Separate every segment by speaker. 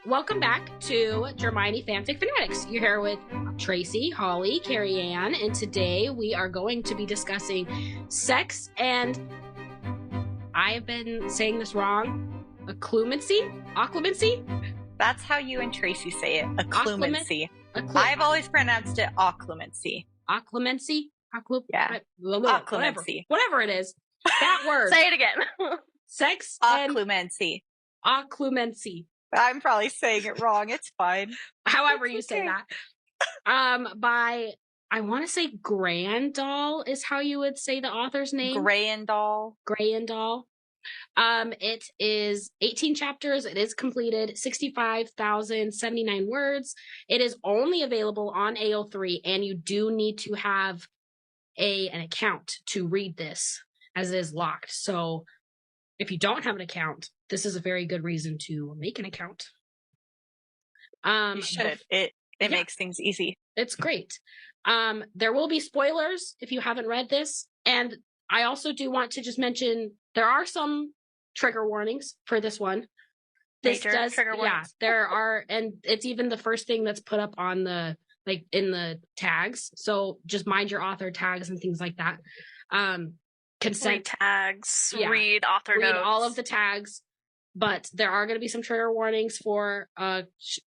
Speaker 1: welcome back to Germani Fanfic Fanatics. You're here with Tracy, Holly, Carrie Ann, and today we are going to be discussing sex and, I have been saying this wrong, Occclumency?
Speaker 2: That's how you and Tracy say it, Occlumency. I've always pronounced it Occlumency.
Speaker 1: Occlumency?
Speaker 2: Yeah.
Speaker 1: Occlumency. Whatever it is. That word.
Speaker 3: Say it again.
Speaker 1: Sex
Speaker 2: Occlumency.
Speaker 1: Occlumency.
Speaker 2: I'm probably saying it wrong. It's fine.
Speaker 1: However you say that. By, I want to say Graendoll is how you would say the author's name.
Speaker 2: Graendoll.
Speaker 1: It is 18 chapters. It is completed, 65,079 words. It is only available on AO3, and you do need to have an account to read this, as it is locked. So if you don't have an account, this is a very good reason to make an account.
Speaker 2: You should. It makes things easy.
Speaker 1: It's great. There will be spoilers if you haven't read this. And I also do want to just mention there are some trigger warnings for this one.
Speaker 3: Trigger warnings.
Speaker 1: Yeah, there are, and it's even the first thing that's put up on the, like, in the tags. So just mind your author tags and things like that. Consent
Speaker 3: read tags,
Speaker 1: yeah.
Speaker 3: Read author notes.
Speaker 1: Read all of the tags. But there are going to be some trigger warnings for, should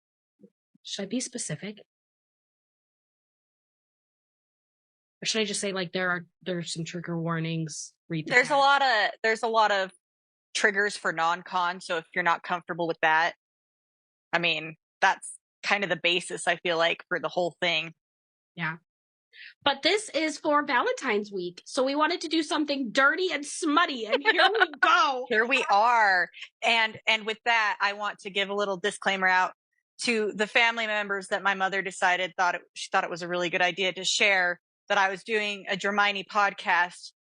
Speaker 1: I be specific? Or should I just say, like, there's some trigger warnings?
Speaker 2: There's a lot of triggers for non-con, so if you're not comfortable with that, I mean, that's kind of the basis, I feel like, for the whole thing.
Speaker 1: Yeah. But this is for Valentine's week, so we wanted to do something dirty and smutty, and here we go.
Speaker 2: Here we are. And with that, I want to give a little disclaimer out to the family members that my mother decided she thought it was a really good idea to share that I was doing a Germani podcast.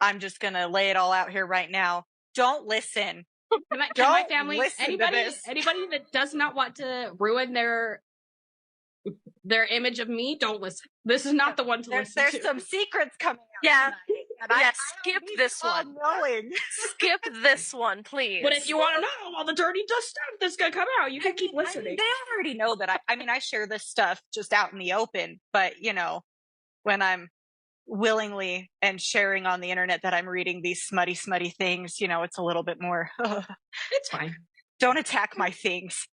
Speaker 2: I'm just going to lay it all out here right now. Don't listen.
Speaker 1: Can my family, anybody that does not want to ruin their image of me, don't listen. This is not the one to listen to.
Speaker 2: There's some secrets coming out.
Speaker 3: Yeah.
Speaker 2: Tonight,
Speaker 3: Skip this one.
Speaker 2: Knowing.
Speaker 3: Skip this one, please.
Speaker 1: But if you want to know all the dirty dust stuff that's going to come out, you can keep listening.
Speaker 2: I mean, they already know that I share this stuff just out in the open, but when I'm willingly and sharing on the internet that I'm reading these smutty things, it's a little bit more.
Speaker 1: It's fine.
Speaker 2: Don't attack my things.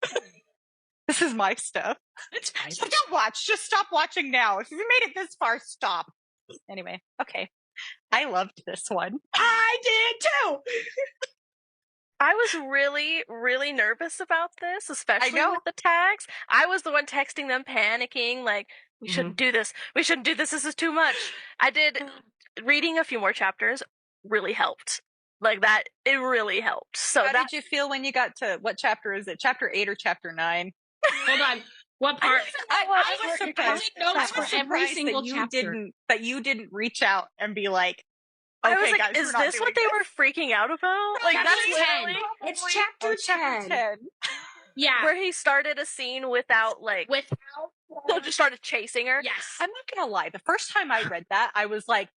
Speaker 2: This is my stuff.
Speaker 1: It's fine.
Speaker 2: So don't watch. Just stop watching now. If you made it this far, stop. Anyway, okay. I loved this one.
Speaker 1: I did too.
Speaker 3: I was really, really nervous about this, especially with the tags. I was the one texting them, panicking, like, we shouldn't do this. We shouldn't do this. This is too much. I did. Reading a few more chapters really helped. Like that, it really helped. So
Speaker 2: how did you feel when you got to, what chapter is it? Chapter 8 or chapter 9?
Speaker 1: Hold on. What part?
Speaker 2: I was surprised.
Speaker 1: For every single chapter.
Speaker 2: That you didn't reach out and be like,
Speaker 3: I was like, guys, is this what they were freaking out about? Like,
Speaker 1: that's
Speaker 3: 10.
Speaker 1: It's chapter 10. Yeah.
Speaker 3: Where he started a scene without so just started chasing her.
Speaker 1: Yes.
Speaker 2: I'm not gonna lie. The first time I read that, I was like,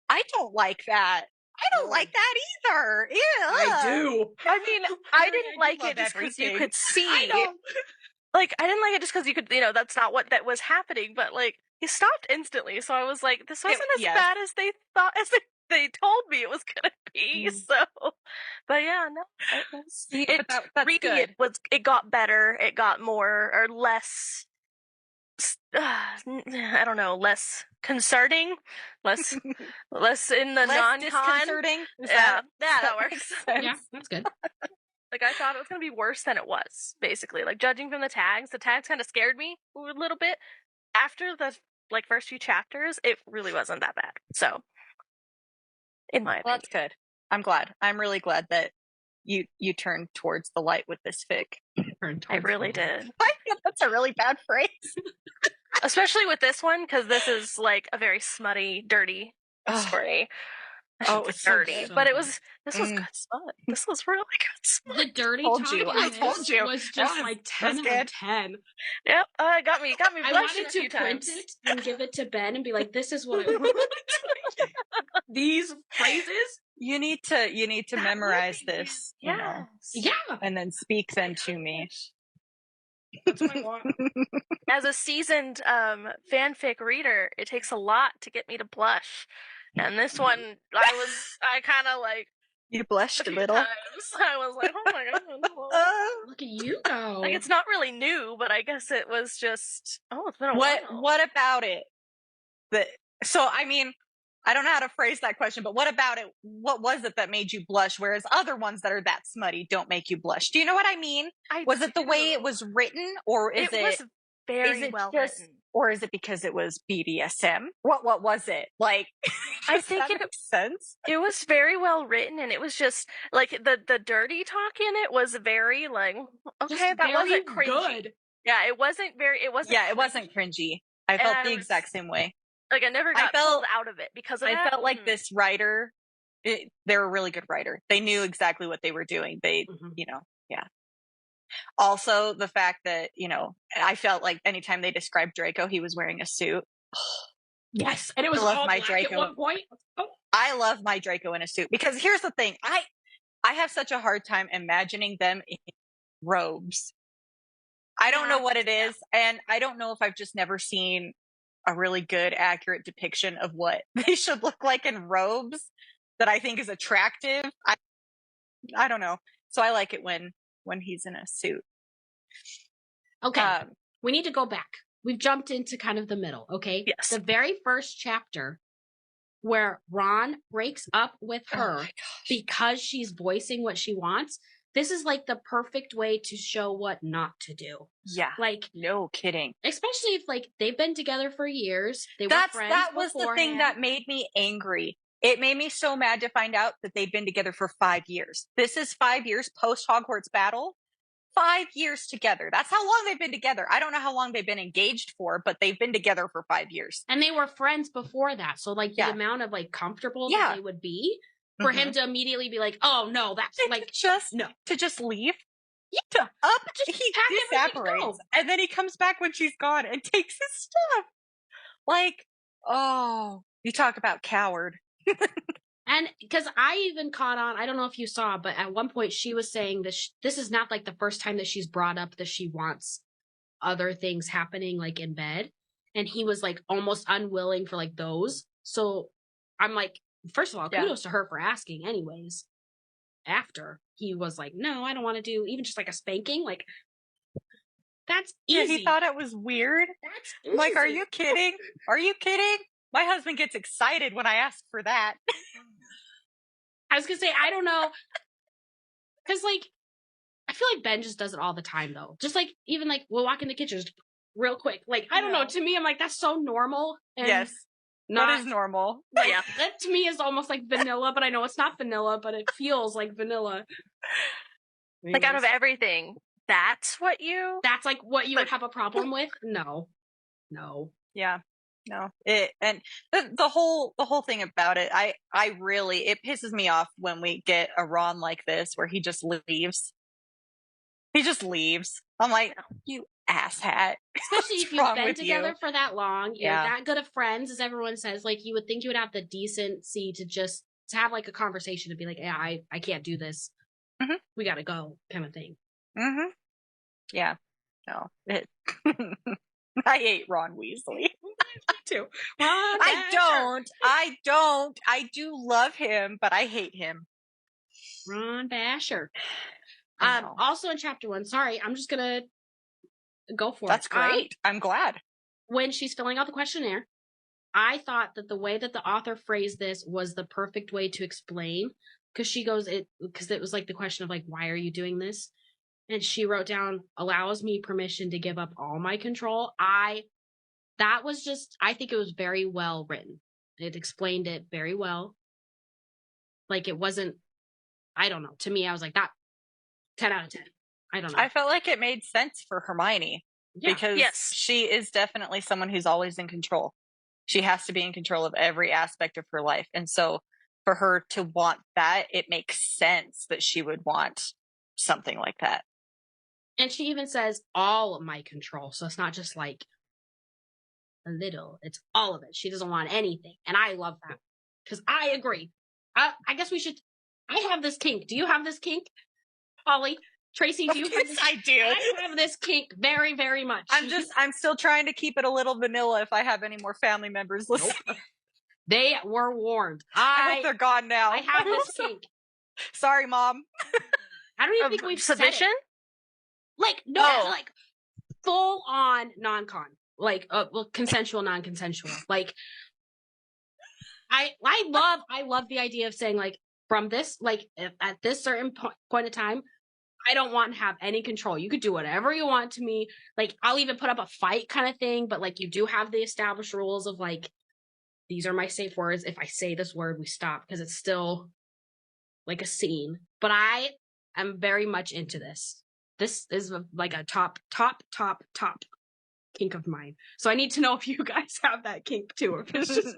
Speaker 2: I don't like that. I don't like that either. Ew.
Speaker 1: I do.
Speaker 3: I mean, I didn't like it just because you could see. I didn't like it just because you could, that's not what that was happening. But he stopped instantly. So I was like, this wasn't as bad as they thought, as they told me it was gonna be. So, but yeah, no,
Speaker 2: that's good.
Speaker 3: It got better. It got more or less. I don't know, less concerning, less in the
Speaker 2: less
Speaker 3: non-con.
Speaker 2: Disconcerting.
Speaker 3: Yeah, that works.
Speaker 1: Yeah, that's good.
Speaker 3: I thought it was going to be worse than it was, basically. Judging from the tags kind of scared me a little bit. After the, first few chapters, it really wasn't that bad. So, in my opinion.
Speaker 2: That's good. I'm glad. I'm really glad that you turned towards the light with this fic.
Speaker 3: I really did.
Speaker 2: I think that's a really bad phrase.
Speaker 3: Especially with this one, because this is, a very smutty, dirty story.
Speaker 2: It's
Speaker 3: dirty,
Speaker 2: so
Speaker 3: but this was good smut. This was really good smut.
Speaker 1: The dirty
Speaker 2: I told you.
Speaker 1: Was just 10 out of 10.
Speaker 3: Yep, got me
Speaker 1: I wanted to print it and give it to Ben and be like, this is what it was. These phrases.
Speaker 2: You need to memorize this.
Speaker 3: Yeah.
Speaker 2: And then speak them to me.
Speaker 1: That's what I want.
Speaker 3: As a seasoned fanfic reader, it takes a lot to get me to blush. And this one, I kind of like...
Speaker 2: You blushed a little.
Speaker 3: Times. I was like, oh my god.
Speaker 1: Look at you go.
Speaker 3: Like, it's not really new, but I guess it was just, it's been a while.
Speaker 2: What about it? So, I mean, I don't know how to phrase that question, but what about it? What was it that made you blush? Whereas other ones that are that smutty don't make you blush. Do you know what I mean? Was it the way it was written, or is it
Speaker 3: was very well written?
Speaker 2: Or is it because it was BDSM? What was it? Like,
Speaker 3: I think it
Speaker 2: makes sense.
Speaker 3: It was very well written, and it was just like the dirty talk in it was very like, okay, that wasn't cringy. Good. Yeah, it wasn't very. It wasn't.
Speaker 2: Yeah, it wasn't cringy. I felt the exact same way.
Speaker 3: Like, I never got pulled out of it because of that.
Speaker 2: I felt like this writer, they're a really good writer. They knew exactly what they were doing. They, yeah. Also, the fact that, I felt like anytime they described Draco, he was wearing a suit.
Speaker 1: Yes, and it was all my Draco at one point. Oh.
Speaker 2: I love my Draco in a suit because here's the thing. I have such a hard time imagining them in robes. I don't know what it is, and I don't know if I've just never seen a really good, accurate depiction of what they should look like in robes that I think is attractive. I don't know. So I like it when he's in a suit.
Speaker 1: Okay. We need to go back. We've jumped into kind of the middle, okay?
Speaker 3: Yes.
Speaker 1: The very first chapter where Ron breaks up with her because she's voicing what she wants. This is like the perfect way to show what not to do.
Speaker 2: Yeah.
Speaker 1: Like,
Speaker 2: no kidding.
Speaker 1: Especially if like they've been together for years. They were friends.
Speaker 2: That was the thing that made me angry. It made me so mad to find out that they've been together for 5 years. This is 5 years post Hogwarts battle. 5 years together. That's how long they've been together. I don't know how long they've been engaged for, but they've been together for 5 years.
Speaker 1: And they were friends before that. So like the amount of like comfortable that they would be for him to immediately be like, oh no, that's like
Speaker 2: to just leave.
Speaker 1: Yeah.
Speaker 2: He disapparates. And then he comes back when she's gone and takes his stuff. Like, oh, you talk about coward.
Speaker 1: And because I even caught on, I don't know if you saw, but at one point she was saying this is not like the first time that she's brought up that she wants other things happening like in bed. And he was like almost unwilling for like those. So I'm like, first of all, kudos to her for asking anyways. After he was like, no, I don't want to do even just like a spanking. Like, that's easy.
Speaker 2: Yeah, he thought it was weird.
Speaker 1: That's easy.
Speaker 2: Like, are you kidding? Are you kidding? My husband gets excited when I ask for that.
Speaker 1: I was going to say, I don't know. Because, like, I feel like Ben just does it all the time, though. Just, like, even, like, we'll walk in the kitchen just real quick. Like, I don't know. To me, I'm like, that's so normal. And
Speaker 2: yes. That is normal.
Speaker 1: Like, that to me is almost like vanilla, but I know it's not vanilla, but it feels like vanilla.
Speaker 3: Like, out of everything, that's like what you would have a problem with? No.
Speaker 2: Yeah. No, and the whole thing about it, it pisses me off when we get a Ron like this where he just leaves. He just leaves. I'm like, you asshat.
Speaker 1: Especially if you've been together for that long, you're that good of friends, as everyone says. Like, you would think you would have the decency to have like a conversation to be like, yeah, I can't do this. Mm-hmm. We gotta go, kind of thing.
Speaker 2: Mm-hmm. Yeah. No. I hate Ron Weasley.
Speaker 1: Too.
Speaker 2: I don't. I do love him, but I hate him.
Speaker 1: Ron Basher. Also in chapter 1, sorry, I'm just gonna go for
Speaker 2: That's great. I'm glad.
Speaker 1: When she's filling out the questionnaire, I thought that the way that the author phrased this was the perfect way to explain, because she goes, because it was like the question of like, why are you doing this? And she wrote down, allows me permission to give up all my control. I think it was very well written. It explained it very well. Like, it wasn't, I don't know. To me, I was like, that 10 out of 10. I don't know.
Speaker 2: I felt like it made sense for Hermione. Yeah. Because she is definitely someone who's always in control. She has to be in control of every aspect of her life. And so for her to want that, it makes sense that she would want something like that.
Speaker 1: And she even says all of my control. So it's not just like a little, it's all of it. She doesn't want anything. And I love that. Because I agree. I guess we should, I have this kink. Do you have this kink, Holly? Tracy, do you have this?
Speaker 2: I do.
Speaker 1: I have this kink very, very much.
Speaker 2: I'm still trying to keep it a little vanilla if I have any more family members listening.
Speaker 1: Nope. They were warned.
Speaker 2: I hope they're gone now.
Speaker 1: I have this kink.
Speaker 2: Sorry, Mom.
Speaker 1: I don't even think we've
Speaker 3: submission.
Speaker 1: Like, no, like full on non-con. Like, well, consensual, non-consensual. Like, I love the idea of saying, like, from this, like, at this certain point of time, I don't want to have any control. You could do whatever you want to me. Like, I'll even put up a fight kind of thing, but, like, you do have the established rules of, like, these are my safe words. If I say this word, we stop, because it's still, like, a scene. But I am very much into this. This is, like, a top kink of mine. So I need to know if you guys have that kink, too, or if it's just...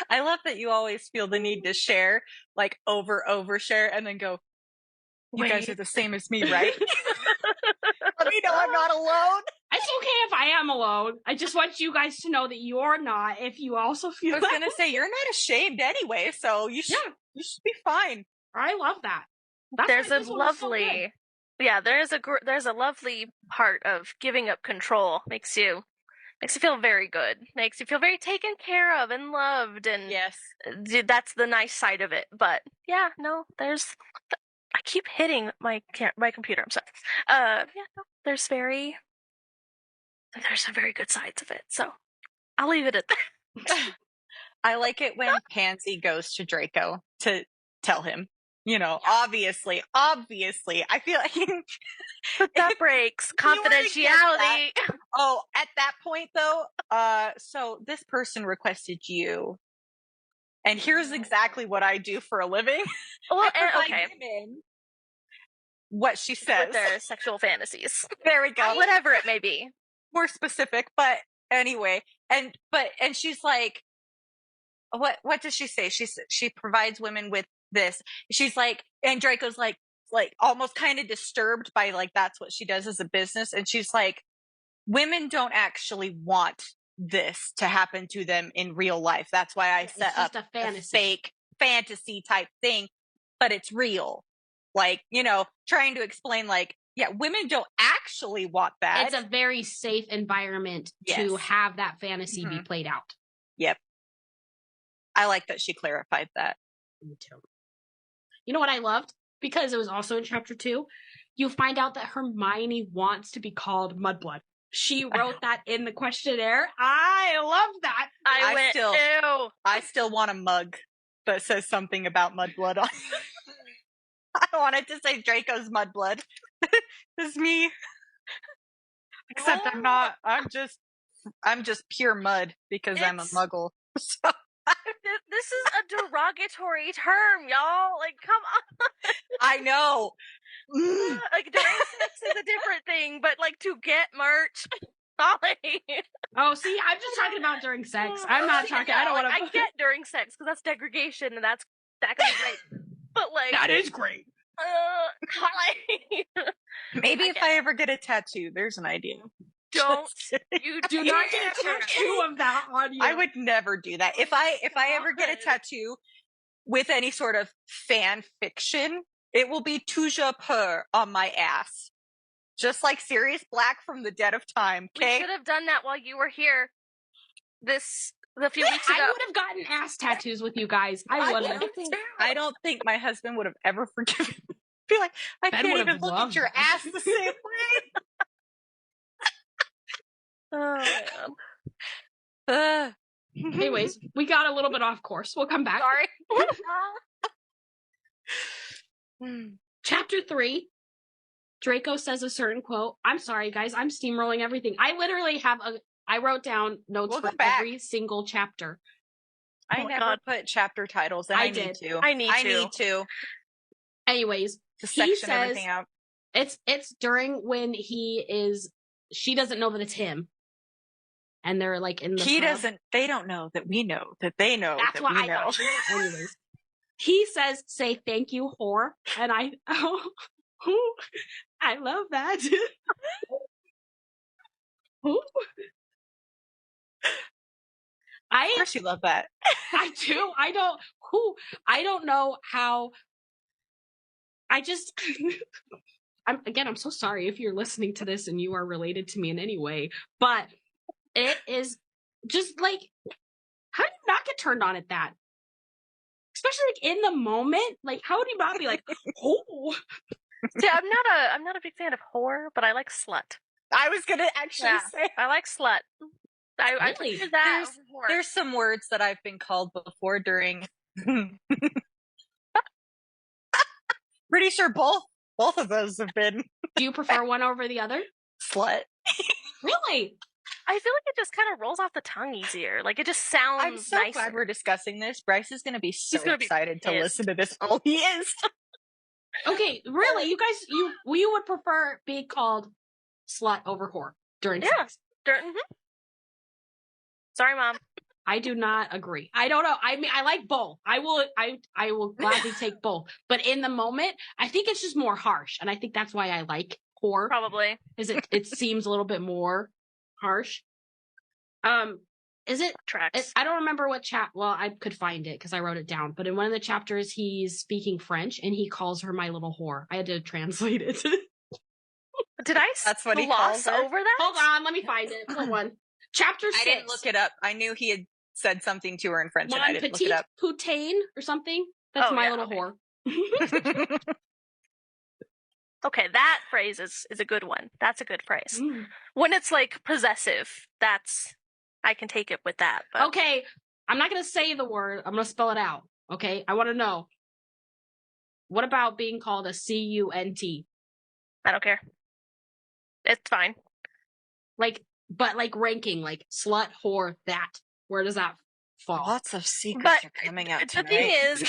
Speaker 2: I love that you always feel the need to share, like overshare, and then go, you guys are the same as me, right? Let me know I'm not alone.
Speaker 1: It's okay if I am alone. I just want you guys to know that you're not, if you also feel
Speaker 2: I was going to say, you're not ashamed anyway, so you should be fine.
Speaker 1: I love that.
Speaker 3: There's a lovely... Yeah, there's a lovely part of giving up control. Makes you feel very good. Makes you feel very taken care of and loved, and
Speaker 2: yes,
Speaker 3: that's the nice side of it. But yeah, no, I keep hitting my computer. I'm sorry. No, there's some very good sides of it. So I'll leave it at that.
Speaker 2: I like it when Pansy goes to Draco to tell him. You know, obviously, I feel like
Speaker 3: but that breaks confidentiality.
Speaker 2: Oh, at that point though, so this person requested you, and here's exactly what I do for a living.
Speaker 3: Well, okay.
Speaker 2: Women what she says
Speaker 3: with their sexual fantasies.
Speaker 2: There we go.
Speaker 3: Whatever it may be,
Speaker 2: more specific. But anyway, and she's like, what does she say? She provides women with this. She's like, and Draco's like almost kind of disturbed by, like, that's what she does as a business. And she's like, women don't actually want this to happen to them in real life. That's why I set up a fake fantasy type thing, but it's real. Like, you know, trying to explain, like, yeah, women don't actually want that.
Speaker 1: It's a very safe environment to have that fantasy be played out.
Speaker 2: Yep. I like that she clarified that.
Speaker 1: Me too. You know what I loved? Because it was also in chapter 2. You find out that Hermione wants to be called Mudblood. She wrote that in the questionnaire. I love that.
Speaker 2: I still want a mug that says something about Mudblood on it. I wanted to say Draco's Mudblood. It's me. Except I'm not. I'm just pure mud because I'm a muggle. So.
Speaker 3: This is a derogatory term, y'all. Like, come on.
Speaker 2: I know.
Speaker 3: Like, during sex is a different thing, but, like, to get merch, Holly.
Speaker 1: Oh, see, I'm just talking about during sex. I'm not talking. I don't want to.
Speaker 3: I get during sex because that's degradation, and that can be great. But, like,
Speaker 1: that is great.
Speaker 3: Holly.
Speaker 2: Maybe if I ever get a tattoo, there's an idea.
Speaker 3: Do not get
Speaker 1: a tattoo of that on you.
Speaker 2: I would never do that. If I ever get a tattoo with any sort of fan fiction, it will be Toujours Peur on my ass. Just like Sirius Black from The Dead of Time, okay?
Speaker 3: We should have done that while you were here a few weeks ago.
Speaker 1: I would have gotten ass tattoos with you guys. I would have.
Speaker 2: I don't think my husband would have ever forgiven me. Be like, I can't even look at your ass the same way.
Speaker 3: Oh, man.
Speaker 1: Anyways, we got a little bit off course. We'll come back.
Speaker 3: Sorry.
Speaker 1: Chapter 3. Draco says a certain quote. I'm sorry, guys. I'm steamrolling everything. I literally I wrote down notes for every single chapter.
Speaker 2: I never put chapter titles, and I need to.
Speaker 3: I need to.
Speaker 1: Anyways,
Speaker 2: he says everything out.
Speaker 1: It's during when she doesn't know that it's him. And they're like in the
Speaker 2: they don't know that we know that they know.
Speaker 1: That's what I know. Anyways, he says, "Say thank you, whore," and I love that.
Speaker 2: Of course you love that.
Speaker 1: I do. I don't know how I'm so sorry if you're listening to this and you are related to me in any way, but it is just like, how do you not get turned on at that? Especially like in the moment, like how would you not be like, oh?
Speaker 3: See, I'm not a big fan of whore, but I like slut.
Speaker 2: I was gonna actually say
Speaker 3: I like slut. I
Speaker 1: Really?
Speaker 3: prefer that over whore.
Speaker 2: There's some words that I've been called before during. Pretty sure both of those have been.
Speaker 1: Do you prefer one over the other?
Speaker 2: Slut.
Speaker 1: Really?
Speaker 3: I feel like it just kind of rolls off the tongue easier. Like it just sounds
Speaker 2: I'm so
Speaker 3: nicer.
Speaker 2: glad we're discussing this. Bryce is going to be so excited to
Speaker 3: pissed.
Speaker 2: listen to this. Oh, he is.
Speaker 1: Okay, really? You guys, you would prefer being called slut over whore during sex?
Speaker 3: Sorry, Mom.
Speaker 1: I do not agree. I don't know. I mean, I like both. I will gladly take both. But in the moment, I think it's just more harsh, and I think that's why I like whore.
Speaker 3: Probably.
Speaker 1: Is it seems a little bit more harsh. Is it
Speaker 3: tracks?
Speaker 1: I don't remember what well, I could find it because I wrote it down. But in one of the chapters, he's speaking French and he calls her my little whore. I had to translate it.
Speaker 3: Did I?
Speaker 2: That's what he
Speaker 3: gloss
Speaker 2: calls her?
Speaker 3: over that?
Speaker 1: Hold on, let me find it. Hold on. Chapter 6.
Speaker 2: I didn't look it up. I knew he had said something to her in French, and I didn't look it
Speaker 1: petite
Speaker 2: up.
Speaker 1: poutine or something. That's my little whore.
Speaker 3: Okay, that phrase is a good one. That's a good phrase. When it's like possessive, I can take it with that. But...
Speaker 1: Okay, I'm not going to say the word. I'm going to spell it out. Okay, I want to know. What about being called a cunt?
Speaker 3: I don't care. It's fine.
Speaker 1: But ranking, like slut, whore, that. Where does that fall?
Speaker 2: Lots of secrets are coming out tonight.
Speaker 3: The thing is,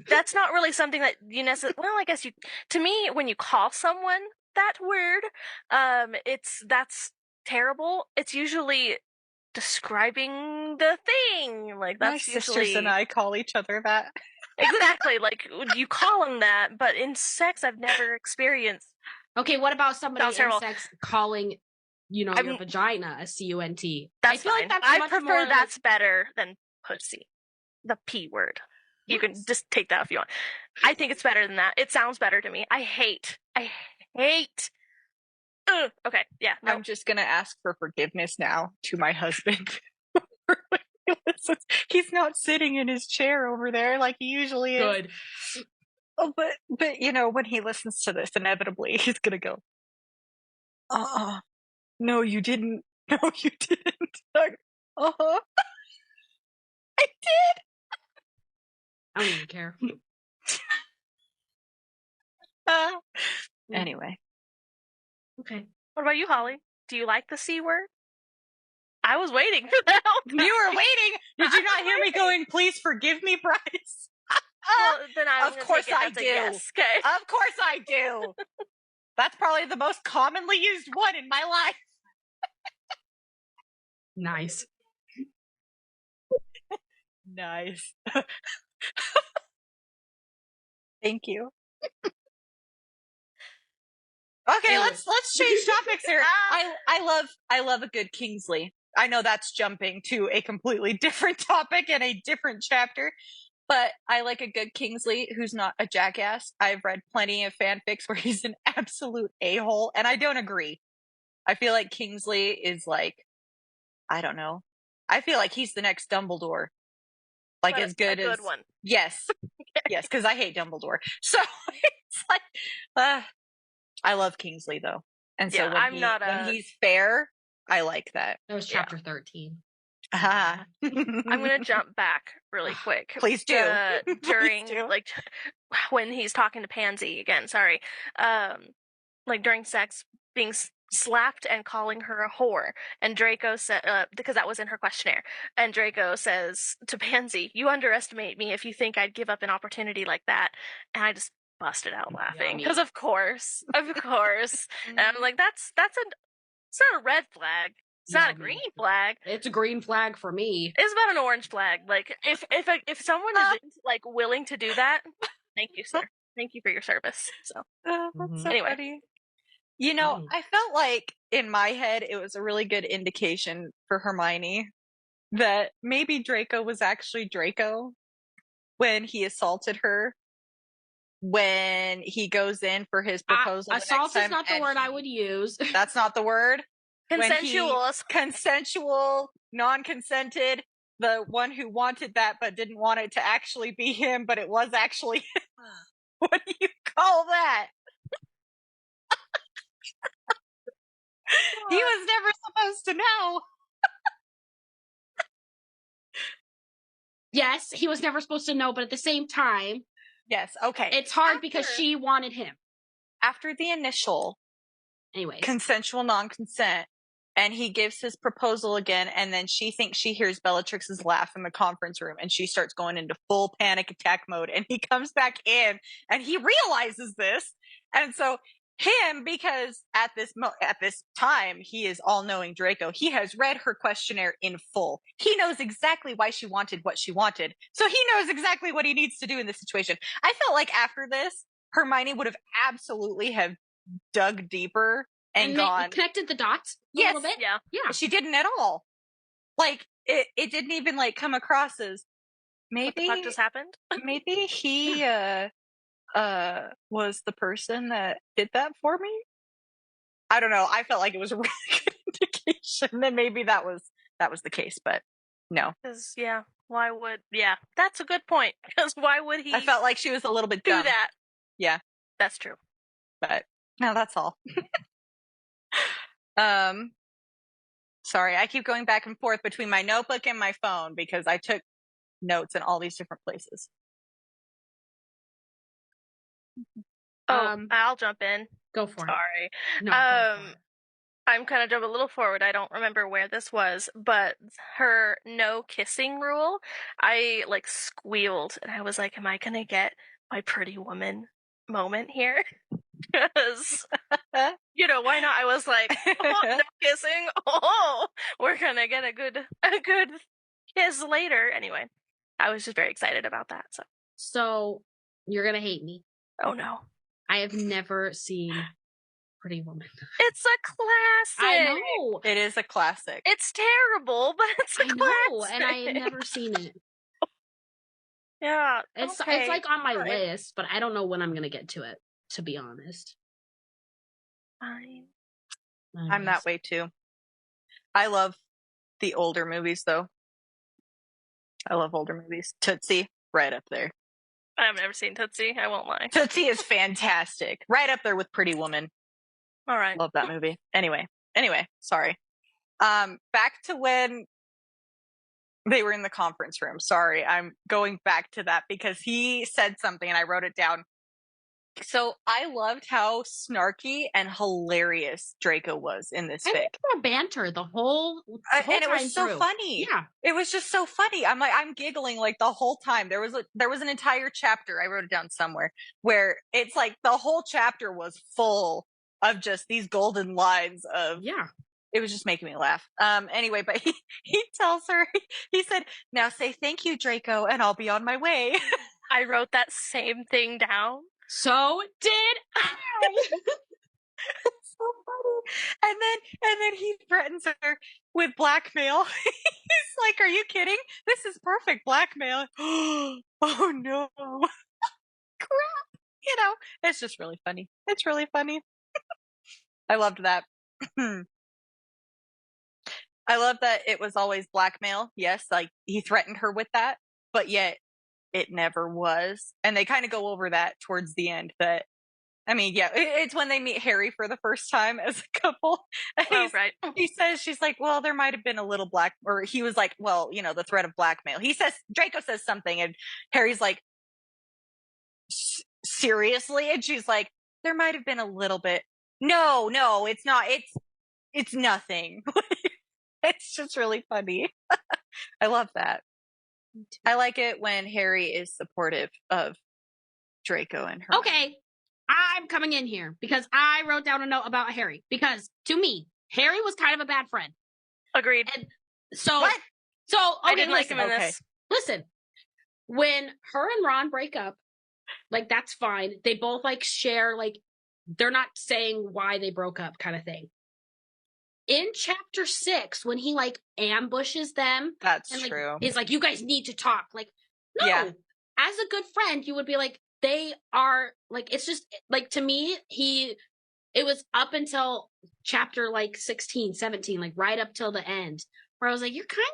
Speaker 3: that's not really something that you necessarily. Well, I guess to me, when you call someone that word, that's terrible. It's usually describing the thing. Like that's
Speaker 2: my sisters and I call each other that.
Speaker 3: Exactly. Like you call them that, but in sex, I've never experienced.
Speaker 1: Okay, what about somebody in sex calling, your vagina a cunt?
Speaker 3: That's
Speaker 1: feel
Speaker 3: fine.
Speaker 1: like that's
Speaker 3: I prefer that's better than pussy. The P word. You can just take that if you want. I think it's better than that. It sounds better to me. I hate. Okay, yeah. No.
Speaker 2: I'm just gonna ask for forgiveness now to my husband. He's not sitting in his chair over there like he usually is.
Speaker 1: Good.
Speaker 2: Oh, but when he listens to this, inevitably he's gonna go, no, you didn't. No, you didn't. I did.
Speaker 1: I don't even care.
Speaker 2: Anyway.
Speaker 1: Okay.
Speaker 3: What about you, Holly? Do you like the C word? I was waiting for that.
Speaker 2: You were waiting? Did you not hear me going, please forgive me, Bryce?
Speaker 3: Well, then
Speaker 2: of course I do.
Speaker 3: Yes. Okay.
Speaker 2: Of course I do. That's probably the most commonly used one in my life.
Speaker 1: Nice.
Speaker 2: Nice. Thank you. Okay, let's change topics here. I love a good Kingsley. I know that's jumping to a completely different topic and a different chapter, but I like a good Kingsley who's not a jackass. I've read plenty of fanfics where he's an absolute a-hole, and I don't agree. I feel like Kingsley is I don't know. I feel like he's the next Dumbledore. Like as good as...
Speaker 3: good one.
Speaker 2: Yes. Yes, because I hate Dumbledore. So it's I love Kingsley though. And so when he's fair, I like that.
Speaker 1: That was chapter 13.
Speaker 2: I'm
Speaker 3: going to jump back really quick.
Speaker 2: Please do.
Speaker 3: During,
Speaker 2: Please do.
Speaker 3: when he's talking to Pansy again, sorry. During sex, being slapped and calling her a whore. And Draco said, because that was in her questionnaire. And Draco says to Pansy, you underestimate me if you think I'd give up an opportunity like that. And I just busted out laughing. Because of course. And I'm like, it's not a red flag. It's not a green flag.
Speaker 1: It's a green flag for me.
Speaker 3: It's about an orange flag. Like if someone is willing to do that, thank you, sir. Thank you for your service. So
Speaker 2: that's so
Speaker 3: anyway.
Speaker 2: funny. I felt like in my head it was a really good indication for Hermione that maybe Draco was actually Draco when he assaulted her. when he goes in for his proposal.
Speaker 1: Assault is not the word I would use.
Speaker 2: That's not the word.
Speaker 3: Consensual,
Speaker 2: non-consented, the one who wanted that but didn't want it to actually be him, but it was actually him. What do you call that? He was never supposed to know.
Speaker 1: Yes, he was never supposed to know, but at the same time,
Speaker 2: yes, okay.
Speaker 1: It's hard because she wanted him.
Speaker 2: After the initial consensual non-consent, and he gives his proposal again, and then she thinks she hears Bellatrix's laugh in the conference room, and she starts going into full panic attack mode, and he comes back in, and he realizes this, and so him, because at this time, he is all-knowing Draco, he has read her questionnaire in full. He knows exactly why she wanted what she wanted, so he knows exactly what he needs to do in this situation. I felt like after this, Hermione would have absolutely have dug deeper and gone
Speaker 1: connected the dots a little bit.
Speaker 3: Yeah.
Speaker 2: She didn't at all. Like it didn't even like come across as maybe
Speaker 3: what the fuck just happened.
Speaker 2: Maybe he was the person that did that for me. I don't know. I felt like it was a really good indication that maybe that was the case, but no.
Speaker 3: Because why would? Yeah, that's a good point. Because why would he?
Speaker 2: I felt like she was a little bit
Speaker 3: do
Speaker 2: dumb.
Speaker 3: that.
Speaker 2: Yeah,
Speaker 3: that's true.
Speaker 2: But no, that's all. Sorry, I keep going back and forth between my notebook and my phone because I took notes in all these different places.
Speaker 3: I'll jump in.
Speaker 1: Go for
Speaker 3: it. Sorry.
Speaker 1: No,
Speaker 3: I'm kind of jumping a little forward. I don't remember where this was, but her no kissing rule, I like squealed and I was like, am I going to get my Pretty Woman moment here? Because, why not? I was like, no kissing. Oh, we're going to get a good kiss later. Anyway, I was just very excited about that.
Speaker 1: So you're going to hate me.
Speaker 3: Oh, no.
Speaker 1: I have never seen Pretty Woman.
Speaker 3: It's a classic.
Speaker 1: I know.
Speaker 2: It is a classic.
Speaker 3: It's terrible, but it's a classic. I know,
Speaker 1: and I have never seen it.
Speaker 3: Yeah.
Speaker 1: It's like on my list, but I don't know when I'm going to get to it, to be honest.
Speaker 3: Fine.
Speaker 2: I'm that way too. I love the older movies though. I love older movies. Tootsie, right up there.
Speaker 3: I've never seen Tootsie, I won't lie.
Speaker 2: Tootsie is fantastic. Right up there with Pretty Woman.
Speaker 3: All right.
Speaker 2: Love that movie. Anyway, sorry. Back to when they were in the conference room. Sorry, I'm going back to that because he said something and I wrote it down. So I loved how snarky and hilarious Draco was in this fic.
Speaker 1: I banter the whole
Speaker 2: and it
Speaker 1: time
Speaker 2: was so
Speaker 1: through.
Speaker 2: funny.
Speaker 1: Yeah,
Speaker 2: it was just so funny. I'm giggling like the whole time. There was an entire chapter, I wrote it down somewhere, where it's like the whole chapter was full of just these golden lines of It was just making me laugh. Anyway, but he tells her, he said, "Now say thank you, Draco, and I'll be on my way."
Speaker 3: I wrote that same thing down.
Speaker 1: So did I.
Speaker 2: So funny. And then he threatens her with blackmail. He's like, "Are you kidding? This is perfect blackmail." Oh no. Crap. It's just really funny. It's really funny. I loved that. I love that it was always blackmail. Yes, like he threatened her with that, but yet it never was. And they kind of go over that towards the end. That, I mean, yeah, it's when they meet Harry for the first time as a couple. And
Speaker 3: right.
Speaker 2: He says, she's like, well, there might have been a little or he was like, well, the threat of blackmail. Draco says something and Harry's like, seriously? And she's like, there might have been a little bit. No, it's not. It's nothing. It's just really funny. I love that. I like it when Harry is supportive of Draco and her.
Speaker 1: Okay, I'm coming in here because I wrote down a note about Harry. Because to me, Harry was kind of a bad friend.
Speaker 3: Agreed.
Speaker 1: And so,
Speaker 2: what?
Speaker 1: So okay,
Speaker 3: I didn't like him in this.
Speaker 1: Listen, when her and Ron break up, like that's fine. They both like share, like they're not saying why they broke up, kind of thing. In chapter 6, when he like ambushes them,
Speaker 2: that's
Speaker 1: and, like,
Speaker 2: true.
Speaker 1: He's like, "You guys need to talk." Like, no. Yeah. As a good friend, you would be like, they are like, it's just like, to me, it was up until chapter like 16, 17, like right up till the end, where I was like, you're kind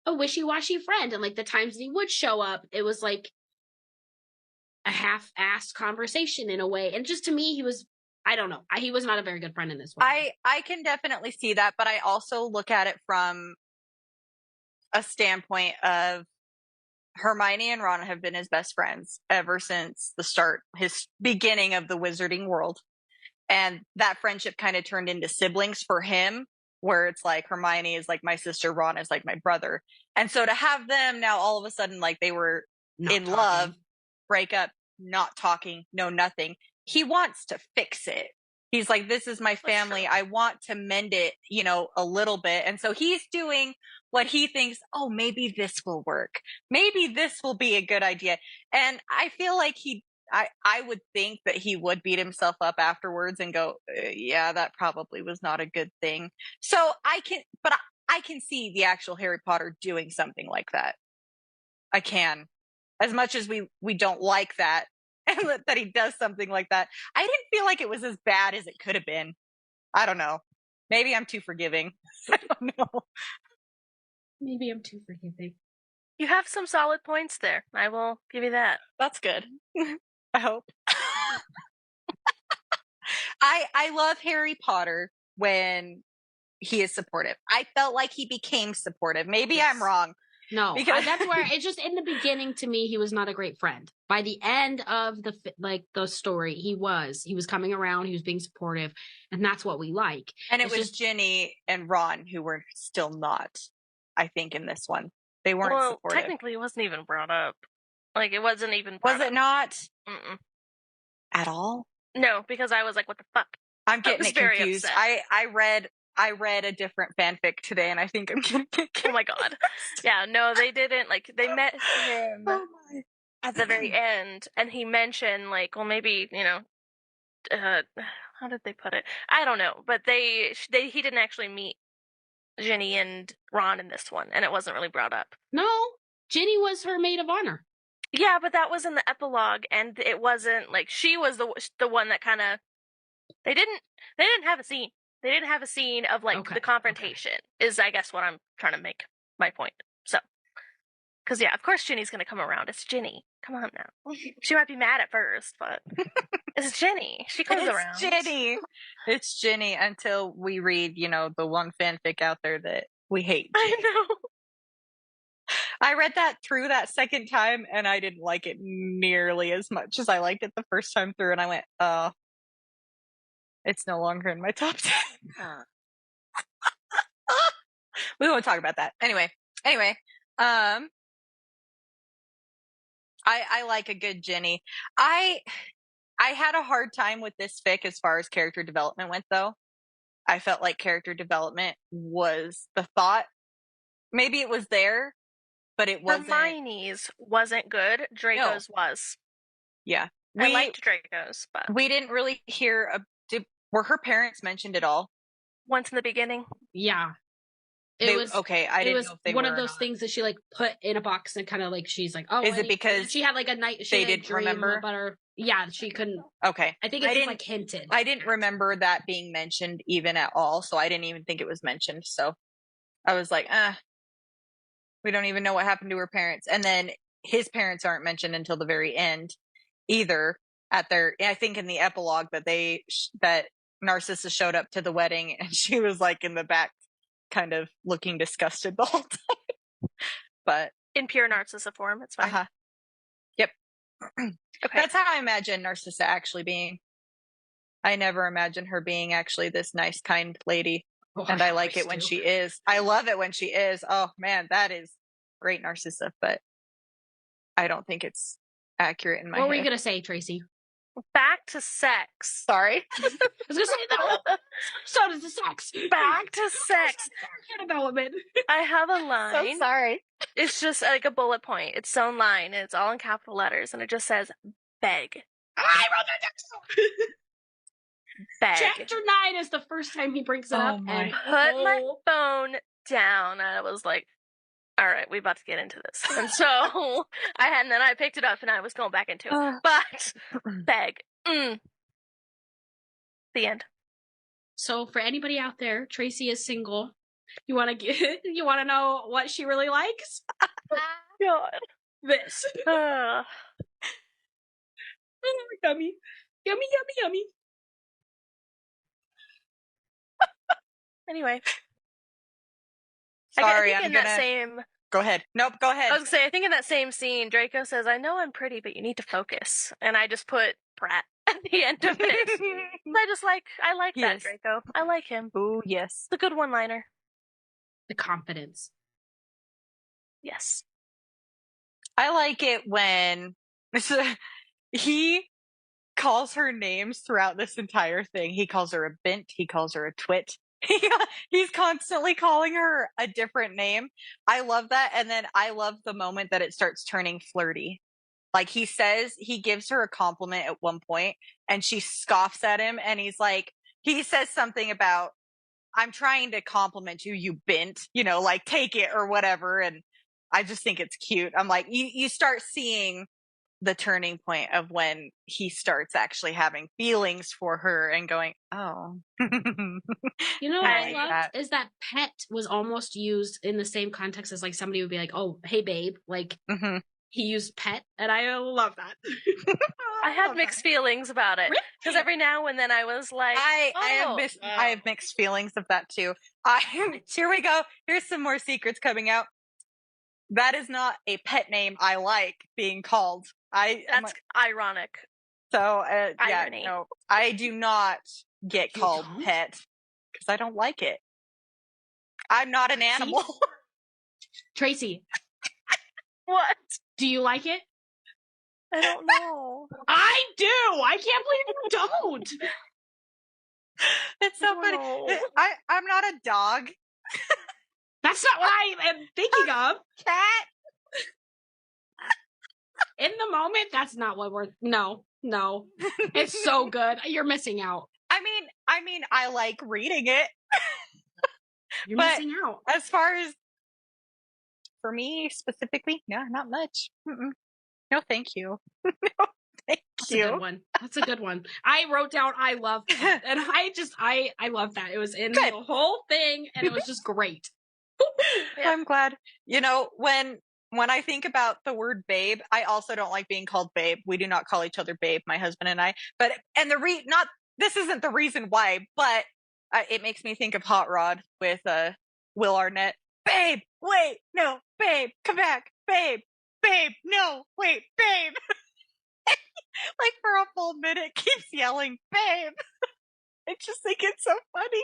Speaker 1: of a wishy-washy friend. And like the times that he would show up, it was like a half-assed conversation in a way. And just to me, he was, I don't know, he was not a very good friend in this one.
Speaker 2: I can definitely see that, but I also look at it from a standpoint of Hermione and Ron have been his best friends ever since his beginning of the wizarding world. And that friendship kind of turned into siblings for him, where it's like Hermione is like my sister, Ron is like my brother. And so to have them now all of a sudden, like they were love, break up, not talking, no nothing. He wants to fix it. He's like, this is my family. I want to mend it, a little bit. And so he's doing what he thinks, oh, maybe this will work. Maybe this will be a good idea. And I feel like I would think that he would beat himself up afterwards and go, yeah, that probably was not a good thing. So I can see the actual Harry Potter doing something like that. I can. As much as we don't like that, and that he does something like that, I didn't feel like it was as bad as it could have been. I don't know. Maybe I'm too forgiving. I don't know.
Speaker 1: Maybe I'm too forgiving.
Speaker 3: You have some solid points there. I will give you that.
Speaker 2: That's good. I hope. I love Harry Potter when he is supportive. I felt like he became supportive. Maybe I'm wrong.
Speaker 1: No, because that's where it's just in the beginning, to me, he was not a great friend. By the end of the story, he was coming around, he was being supportive, and that's what we like.
Speaker 2: And it was just Ginny and Ron who were still not, I think, in this one. They weren't supportive.
Speaker 3: Technically, it wasn't even brought up. Like, it wasn't even
Speaker 2: brought up. Was it not?
Speaker 3: Mm-mm.
Speaker 2: At all?
Speaker 3: No, because I was like, what the fuck?
Speaker 2: I'm getting it confused. I read a different fanfic today, and I think I'm gonna get confused.
Speaker 3: Oh my god. Yeah, no, they didn't. Like, they met him at the very end, and he mentioned, like, well, maybe, how did they put it? I don't know, but he didn't actually meet Ginny and Ron in this one, and it wasn't really brought up.
Speaker 1: No, Ginny was her maid of honor.
Speaker 3: Yeah, but that was in the epilogue, and it wasn't like she was the one that kind of. They didn't have a scene. They didn't have a scene of like the confrontation. Is I guess what I'm trying to make my point. So, because yeah, of course Ginny's gonna come around. It's Ginny. Come on now. She might be mad at first, but it's Ginny. She comes around.
Speaker 2: It's Ginny until we read, the one fanfic out there that we hate.
Speaker 3: Ginny. I know.
Speaker 2: I read that through that second time, and I didn't like it nearly as much as I liked it the first time through, and I went, it's no longer in my top 10. We won't talk about that. Anyway, I like a good Ginny. I had a hard time with this fic as far as character development went, though. I felt like character development was the thought. Maybe it was there, but it wasn't.
Speaker 3: Hermione's wasn't good. Draco's was.
Speaker 2: Yeah.
Speaker 3: I liked Draco's, but
Speaker 2: we didn't really hear were her parents mentioned at all?
Speaker 3: Once in the beginning?
Speaker 1: Yeah. It was okay.
Speaker 2: I didn't know if they
Speaker 1: one of those things that she like put in a box and kind of like she's like, oh,
Speaker 2: is it because
Speaker 1: she had like a night?
Speaker 2: They didn't remember
Speaker 1: about her. Yeah, she couldn't.
Speaker 2: Okay,
Speaker 1: I think it's like hinted.
Speaker 2: I didn't remember that being mentioned even at all, so I didn't even think it was mentioned. So I was like, we don't even know what happened to her parents, and then his parents aren't mentioned until the very end either. I think in the epilogue that Narcissa showed up to the wedding and she was like in the back kind of looking disgusted the whole time. But
Speaker 3: in pure Narcissa form, it's fine.
Speaker 2: Yep.
Speaker 3: Okay.
Speaker 2: That's how I imagine Narcissa actually being. I never imagine her being actually this nice, kind lady. And I like it when she is. I love it when she is. Oh man, that is great Narcissa, but I don't think it's accurate in my head.
Speaker 1: What were you going to say, Tracy?
Speaker 3: Back to sex.
Speaker 2: Sorry.
Speaker 1: I was going to say that. So does the sex.
Speaker 3: Back to sex.
Speaker 1: Character development.
Speaker 3: I have a line.
Speaker 2: So sorry.
Speaker 3: It's just like a bullet point. It's its own line, and it's all in capital letters, and it just says, beg.
Speaker 1: I wrote that down.
Speaker 3: Beg.
Speaker 1: Chapter 9 is the first time he brings it up.
Speaker 3: And put my phone down. I was like, all right, we about to get into this. And so I picked it up and I was going back into it. But beg. The end.
Speaker 1: So for anybody out there, Tracy is single. You want to know what she really likes?
Speaker 3: God.
Speaker 1: This.
Speaker 3: Oh,
Speaker 1: Yummy. Yummy, yummy, yummy.
Speaker 3: Anyway.
Speaker 2: Sorry,
Speaker 3: I'm gonna...
Speaker 2: Go ahead. Nope, go ahead.
Speaker 3: I was gonna say, I think in that same scene, Draco says, "I know I'm pretty, but you need to focus." And I just put Pratt at the end of it. I like that, Draco. I like him.
Speaker 2: Ooh, yes.
Speaker 3: It's a good one-liner.
Speaker 1: The confidence.
Speaker 3: Yes.
Speaker 2: I like it when he calls her names throughout this entire thing. He calls her a bint. He calls her a twit. He's constantly calling her a different name. I love that. And then I love the moment that it starts turning flirty. Like he gives her a compliment at one point and she scoffs at him and he says something about, "I'm trying to compliment you, you bint, like take it or whatever." And I just think it's cute. I'm like, you start seeing the turning point of when he starts actually having feelings for her and going, oh.
Speaker 1: What I loved is that pet was almost used in the same context as like somebody would be like, "Oh, hey babe," like he used pet, and I love that.
Speaker 3: I had mixed feelings about it because every now and then I was like,
Speaker 2: I have mixed feelings of that too. Here we go. Here's some more secrets coming out. That is not a pet name I like being called.
Speaker 3: That's ironic.
Speaker 2: So, no, I do not get called pet because I don't like it. I'm not an animal.
Speaker 1: Tracy.
Speaker 3: What?
Speaker 1: Do you like it?
Speaker 3: I don't know.
Speaker 1: I do! I can't believe you don't!
Speaker 2: It's so funny. I'm not a dog.
Speaker 1: That's not what I am thinking of.
Speaker 2: Cat.
Speaker 1: In the moment, that's not what we're... No. It's so good. You're missing out.
Speaker 2: I mean, I like reading it.
Speaker 1: You're missing out.
Speaker 2: As far as for me specifically, no, not much. No, thank you. No, thank you.
Speaker 1: That's a good one. That's a good one. I wrote down I love that. And I love that. It was in the whole thing and it was just great.
Speaker 2: Yeah. I'm glad. When I think about the word babe, I also don't like being called babe. We do not call each other babe, my husband and I. This isn't the reason why, but it makes me think of Hot Rod with Will Arnett. Babe, wait, no, babe, come back, babe, no, wait, babe. Like for a full minute, keeps yelling, babe. I just think it's so funny.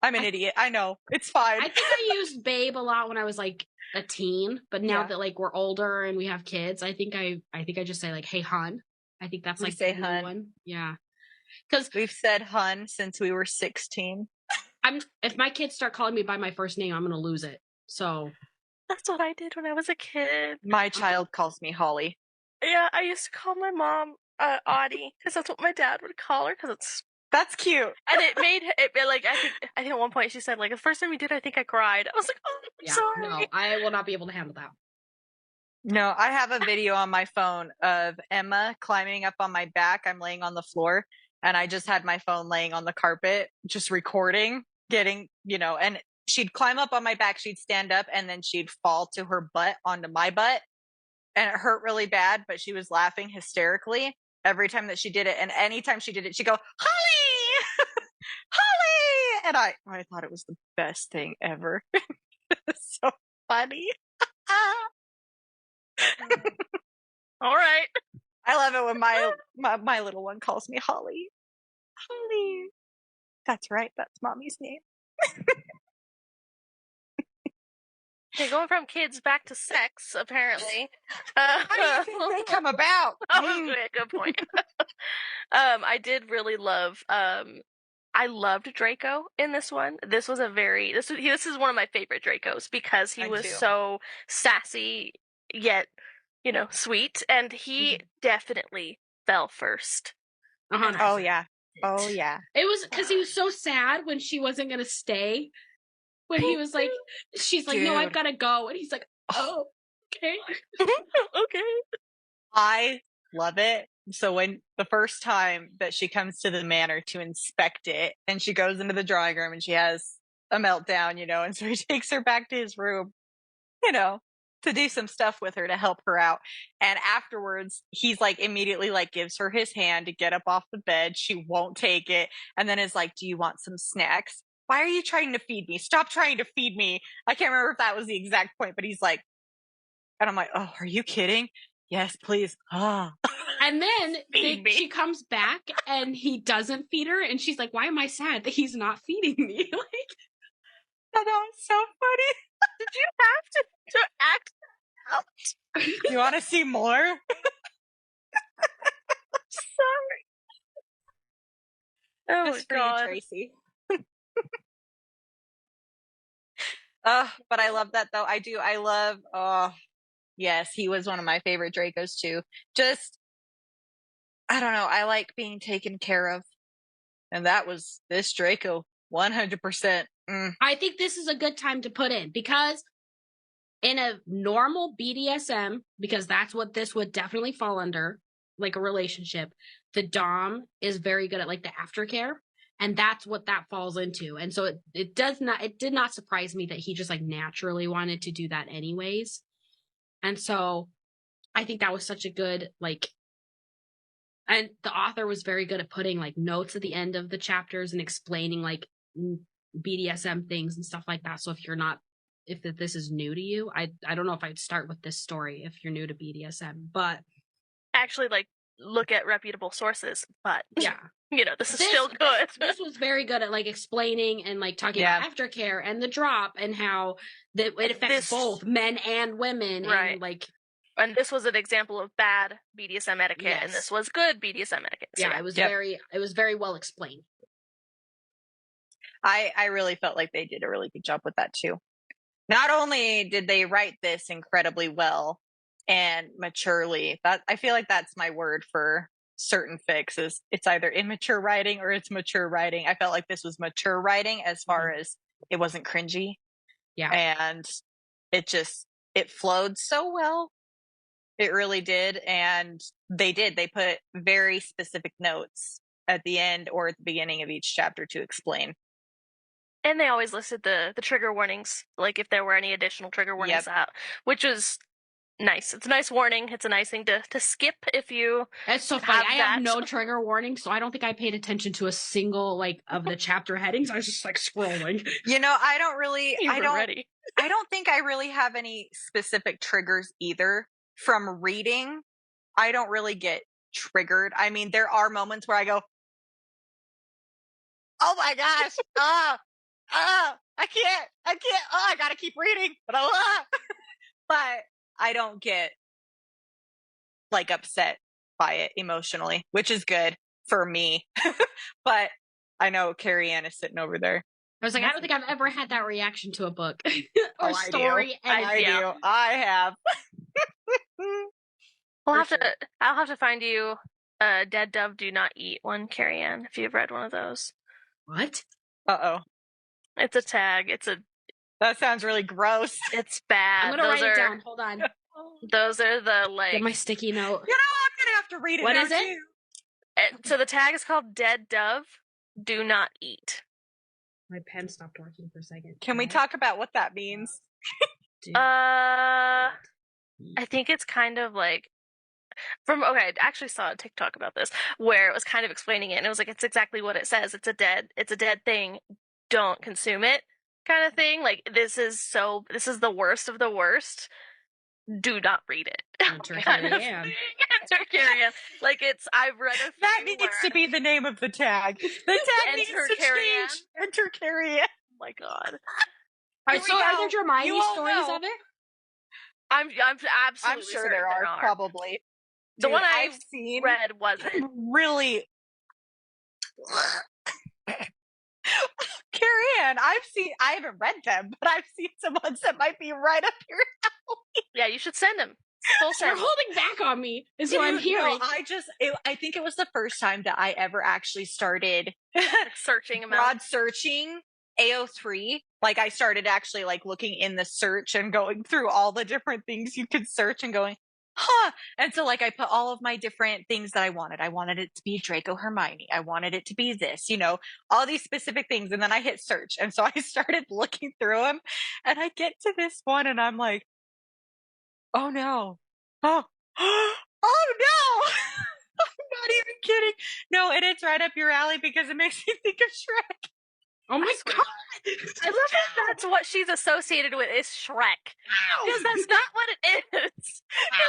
Speaker 2: I'm an idiot. I know. It's fine.
Speaker 1: I think I used babe a lot when I was like a teen, but now that like we're older and we have kids, I think I just say like, "Hey, hun." I think that's like the new one. Yeah. Because
Speaker 2: we've said hun since we were 16.
Speaker 1: If my kids start calling me by my first name, I'm gonna lose it. So
Speaker 3: that's what I did when I was a kid.
Speaker 2: My child calls me Holly.
Speaker 3: Yeah, I used to call my mom Audie because that's what my dad would call her because
Speaker 2: that's cute.
Speaker 3: And it made it like I think at one point she said like the first time we did I think I cried. I was like, "Oh, I'm sorry."
Speaker 1: No, I will not be able to handle that.
Speaker 2: No, I have a video on my phone of Emma climbing up on my back. I'm laying on the floor and I just had my phone laying on the carpet, just recording, getting, and she'd climb up on my back, she'd stand up and then she'd fall to her butt onto my butt. And it hurt really bad, but she was laughing hysterically every time that she did it. And anytime she did it, she'd go, Holly! Holly! And I thought it was the best thing ever. It's so funny.
Speaker 3: All right.
Speaker 2: I love it when my little one calls me Holly. Holly. That's right. That's mommy's name.
Speaker 3: Okay, going from kids back to sex, apparently.
Speaker 2: How do you think they come about?
Speaker 3: Oh, good point. I did really love. I loved Draco in this one. This was this is one of my favorite Dracos because he was so sassy yet, sweet, and he definitely fell first.
Speaker 1: 100%.
Speaker 2: Oh yeah. Oh yeah.
Speaker 1: It was because he was so sad when she wasn't going to stay. when he was like, she's like, no, I've got to go. And he's like, oh, okay.
Speaker 3: Okay.
Speaker 2: I love it. So when the first time that she comes to the manor to inspect it, and she goes into the drawing room and she has a meltdown, and so he takes her back to his room, to do some stuff with her to help her out. And afterwards, he's like immediately like gives her his hand to get up off the bed. She won't take it. And then is like, do you want some snacks? Why are you trying to feed me? Stop trying to feed me. I can't remember if that was the exact point, but he's like, and I'm like, oh, are you kidding? Yes, please. Ah.
Speaker 1: And then she comes back and he doesn't feed her. And she's like, why am I sad that he's not feeding me? Like,
Speaker 2: that was so funny.
Speaker 3: Did you have to act out?
Speaker 2: You want to see more?
Speaker 3: Sorry. Oh,
Speaker 2: just for
Speaker 3: God.
Speaker 2: you, Tracy. But I love that, though. I love, yes, he was one of my favorite Dracos, too. Just, I don't know, I like being taken care of. And that was this Draco, 100%.
Speaker 1: I think this is a good time to put in, because in a normal BDSM, because that's what this would definitely fall under, like a relationship, the Dom is very good at like the aftercare. And that's what that falls into. And so it did not surprise me that he just like naturally wanted to do that anyways. And so I think that was such a good, like, and the author was very good at putting like notes at the end of the chapters and explaining like BDSM things and stuff like that. So if this is new to you, I don't know if I'd start with this story if you're new to BDSM, but
Speaker 3: actually like look at reputable sources. But
Speaker 1: yeah.
Speaker 3: This is still good.
Speaker 1: This was very good at like explaining and like talking about aftercare and the drop and how it affects both men and women.
Speaker 3: Right.
Speaker 1: And like,
Speaker 3: and this was an example of bad BDSM etiquette, and this was good BDSM etiquette. So
Speaker 1: it was very well explained.
Speaker 2: I really felt like they did a really good job with that too. Not only did they write this incredibly well and maturely, I feel like that's my word for certain fixes. It's either immature writing or it's mature writing. I felt like this was mature writing as far as it wasn't cringy.
Speaker 1: Yeah.
Speaker 2: And it flowed so well. It really did. And they put very specific notes at the end or at the beginning of each chapter to explain.
Speaker 3: And they always listed the trigger warnings, like if there were any additional trigger warnings out, which is nice. It's a nice warning. It's a nice thing to skip if you.
Speaker 1: It's so funny. I have no trigger warning, so I don't think I paid attention to a single like of the chapter headings. I was just like scrolling.
Speaker 2: I don't really.
Speaker 3: Ready.
Speaker 2: I don't think I really have any specific triggers either. From reading, I don't really get triggered. I mean, there are moments where I go, "Oh my gosh, I can't, I gotta keep reading," but I don't get like upset by it emotionally, which is good for me. But I know Carrie Ann is sitting over there.
Speaker 1: I was like, I don't think I've ever had that reaction to a book or story.
Speaker 2: I do. I have.
Speaker 3: I'll have to find you a Dead Dove Do Not Eat one, Carrie Ann, if you've read one of those.
Speaker 1: What?
Speaker 2: Uh-oh.
Speaker 3: It's a tag.
Speaker 2: That sounds really gross.
Speaker 3: It's bad.
Speaker 1: I'm gonna write it down. Hold on.
Speaker 3: Those are the like.
Speaker 1: Get my sticky note.
Speaker 2: I'm gonna have to read it.
Speaker 1: What is it?
Speaker 3: So the tag is called Dead Dove Do Not Eat.
Speaker 1: My pen stopped working for a second.
Speaker 2: Can we talk about what that means?
Speaker 3: I think it's kind of like I actually saw a TikTok about this where it was kind of explaining it, and it was like it's exactly what it says. It's a dead thing. Don't consume it, kind of thing. Like this is the worst of the worst. Do not read it.
Speaker 1: Enter Carrie Ann.
Speaker 3: Enter Carrie Ann. Like I've read a few
Speaker 2: that needs to be the name of the tag. The tag needs to change. Enter Carrie Ann.
Speaker 3: Oh my God.
Speaker 1: All right, so are there Hermione stories of it?
Speaker 3: I'm absolutely
Speaker 2: I'm sure there are. Probably.
Speaker 3: The one I've read wasn't
Speaker 2: really. Carrie Ann, I haven't read them, but I've seen some ones that might be right up your alley.
Speaker 3: Yeah, you should send them.
Speaker 1: You're holding back on me, is what I'm hearing.
Speaker 2: No, I think it was the first time that I ever actually started
Speaker 3: searching them
Speaker 2: broad
Speaker 3: out.
Speaker 2: searching AO3, like I started actually like looking in the search and going through all the different things you could search and going, huh. And so like I put all of my different things that I wanted. I wanted it to be Draco Hermione. I wanted it to be this, you know, all these specific things. And then I hit search. And so I started looking through them and I get to this one and I'm like, oh no. Oh, oh no. I'm not even kidding. No, and it's right up your alley because it makes me think of Shrek.
Speaker 1: Oh my God.
Speaker 3: I love that that's what she's associated with is Shrek. Because that's not what it is.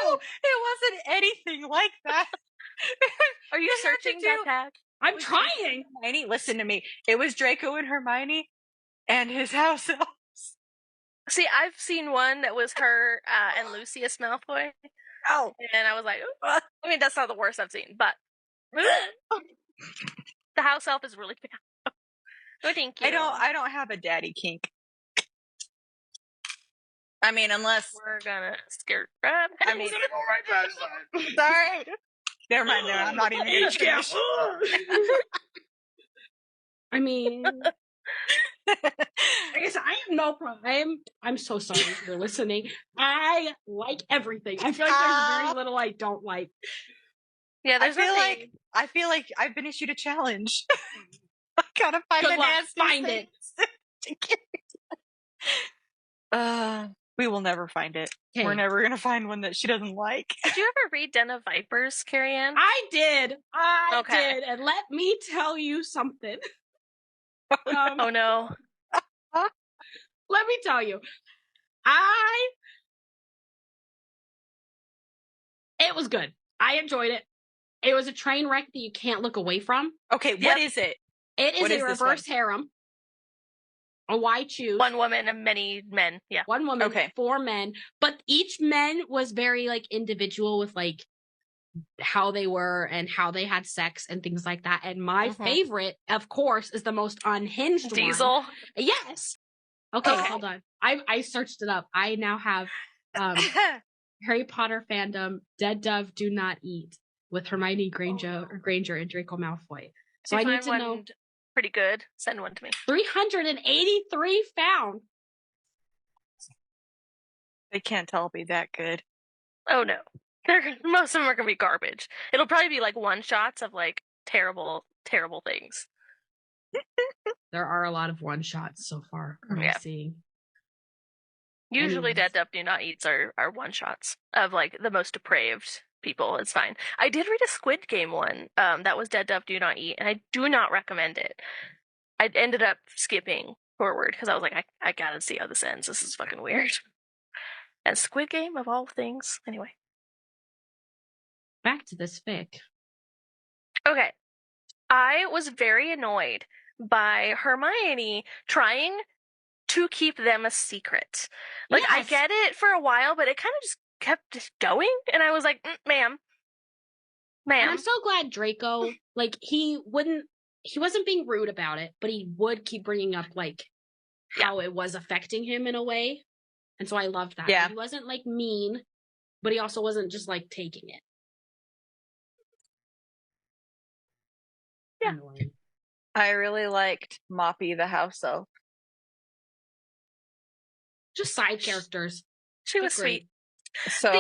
Speaker 2: No, it wasn't anything like that.
Speaker 3: Are you searching that tag?
Speaker 1: I'm trying.
Speaker 2: Hermione, listen to me. It was Draco and Hermione and his house elves.
Speaker 3: See, I've seen one that was her and Lucius Malfoy.
Speaker 2: Oh.
Speaker 3: And I was like, I mean, that's not the worst I've seen, but the house elf is really bad. Oh, thank you.
Speaker 2: I don't have a daddy kink. I mean, unless
Speaker 3: we're gonna scare grab.
Speaker 2: I mean, gonna go right back. Sorry. Never mind. I'm not even gonna finish.
Speaker 1: I mean, I guess I have no problem. I'm so sorry if you're listening. I like everything. I feel like there's very little I don't like.
Speaker 3: Yeah, there's
Speaker 2: I feel like I've been issued a challenge. I gotta find the nasty
Speaker 1: find it.
Speaker 2: We will never find it.
Speaker 1: Okay.
Speaker 2: We're never gonna find one that she doesn't like.
Speaker 3: Did you ever read Den of Vipers, Carrie Ann?
Speaker 1: I did. I did. And let me tell you something.
Speaker 3: Oh no.
Speaker 1: Let me tell you. It was good. I enjoyed it. It was a train wreck that you can't look away from.
Speaker 2: Okay, what is it?
Speaker 1: It is a reverse harem. A why choose?
Speaker 3: One woman and many men. Yeah.
Speaker 1: One woman, 4 men. But each man was very like individual with like how they were and how they had sex and things like that. And my favorite, of course, is the most unhinged
Speaker 3: Diesel.
Speaker 1: one. Yes. Okay, hold on. I searched it up. I now have Harry Potter fandom, Dead Dove Do Not Eat with Hermione Granger and Draco Malfoy. So I need to know.
Speaker 3: Pretty good. Send one to me.
Speaker 1: 383 found.
Speaker 2: They can't all be that good.
Speaker 3: Oh no. Most of them are going to be garbage. It'll probably be like one-shots of like terrible, terrible things.
Speaker 1: There are a lot of one-shots so far. I'm seeing.
Speaker 3: Usually Dead Dove Do Not Eats are one-shots of like the most depraved people. It's fine. I did read a Squid Game one that was Dead Dove Do Not Eat, and I do not recommend it. I ended up skipping forward because I was like, I gotta see how this ends. This is fucking weird. And Squid Game, of all things. Anyway.
Speaker 1: Back to this fic.
Speaker 3: Okay. I was very annoyed by Hermione trying to keep them a secret. Like, I get it for a while, but it kind of just kept going, and I was like, ma'am.
Speaker 1: And I'm so glad Draco, like, he wasn't being rude about it, but he would keep bringing up, like, how it was affecting him in a way. And so I loved that.
Speaker 2: Yeah.
Speaker 1: He wasn't, like, mean, but he also wasn't just, like, taking it.
Speaker 3: Yeah.
Speaker 1: Annoying.
Speaker 2: I really liked Moppy the house elf.
Speaker 1: Just side characters.
Speaker 3: She was sweet.
Speaker 2: So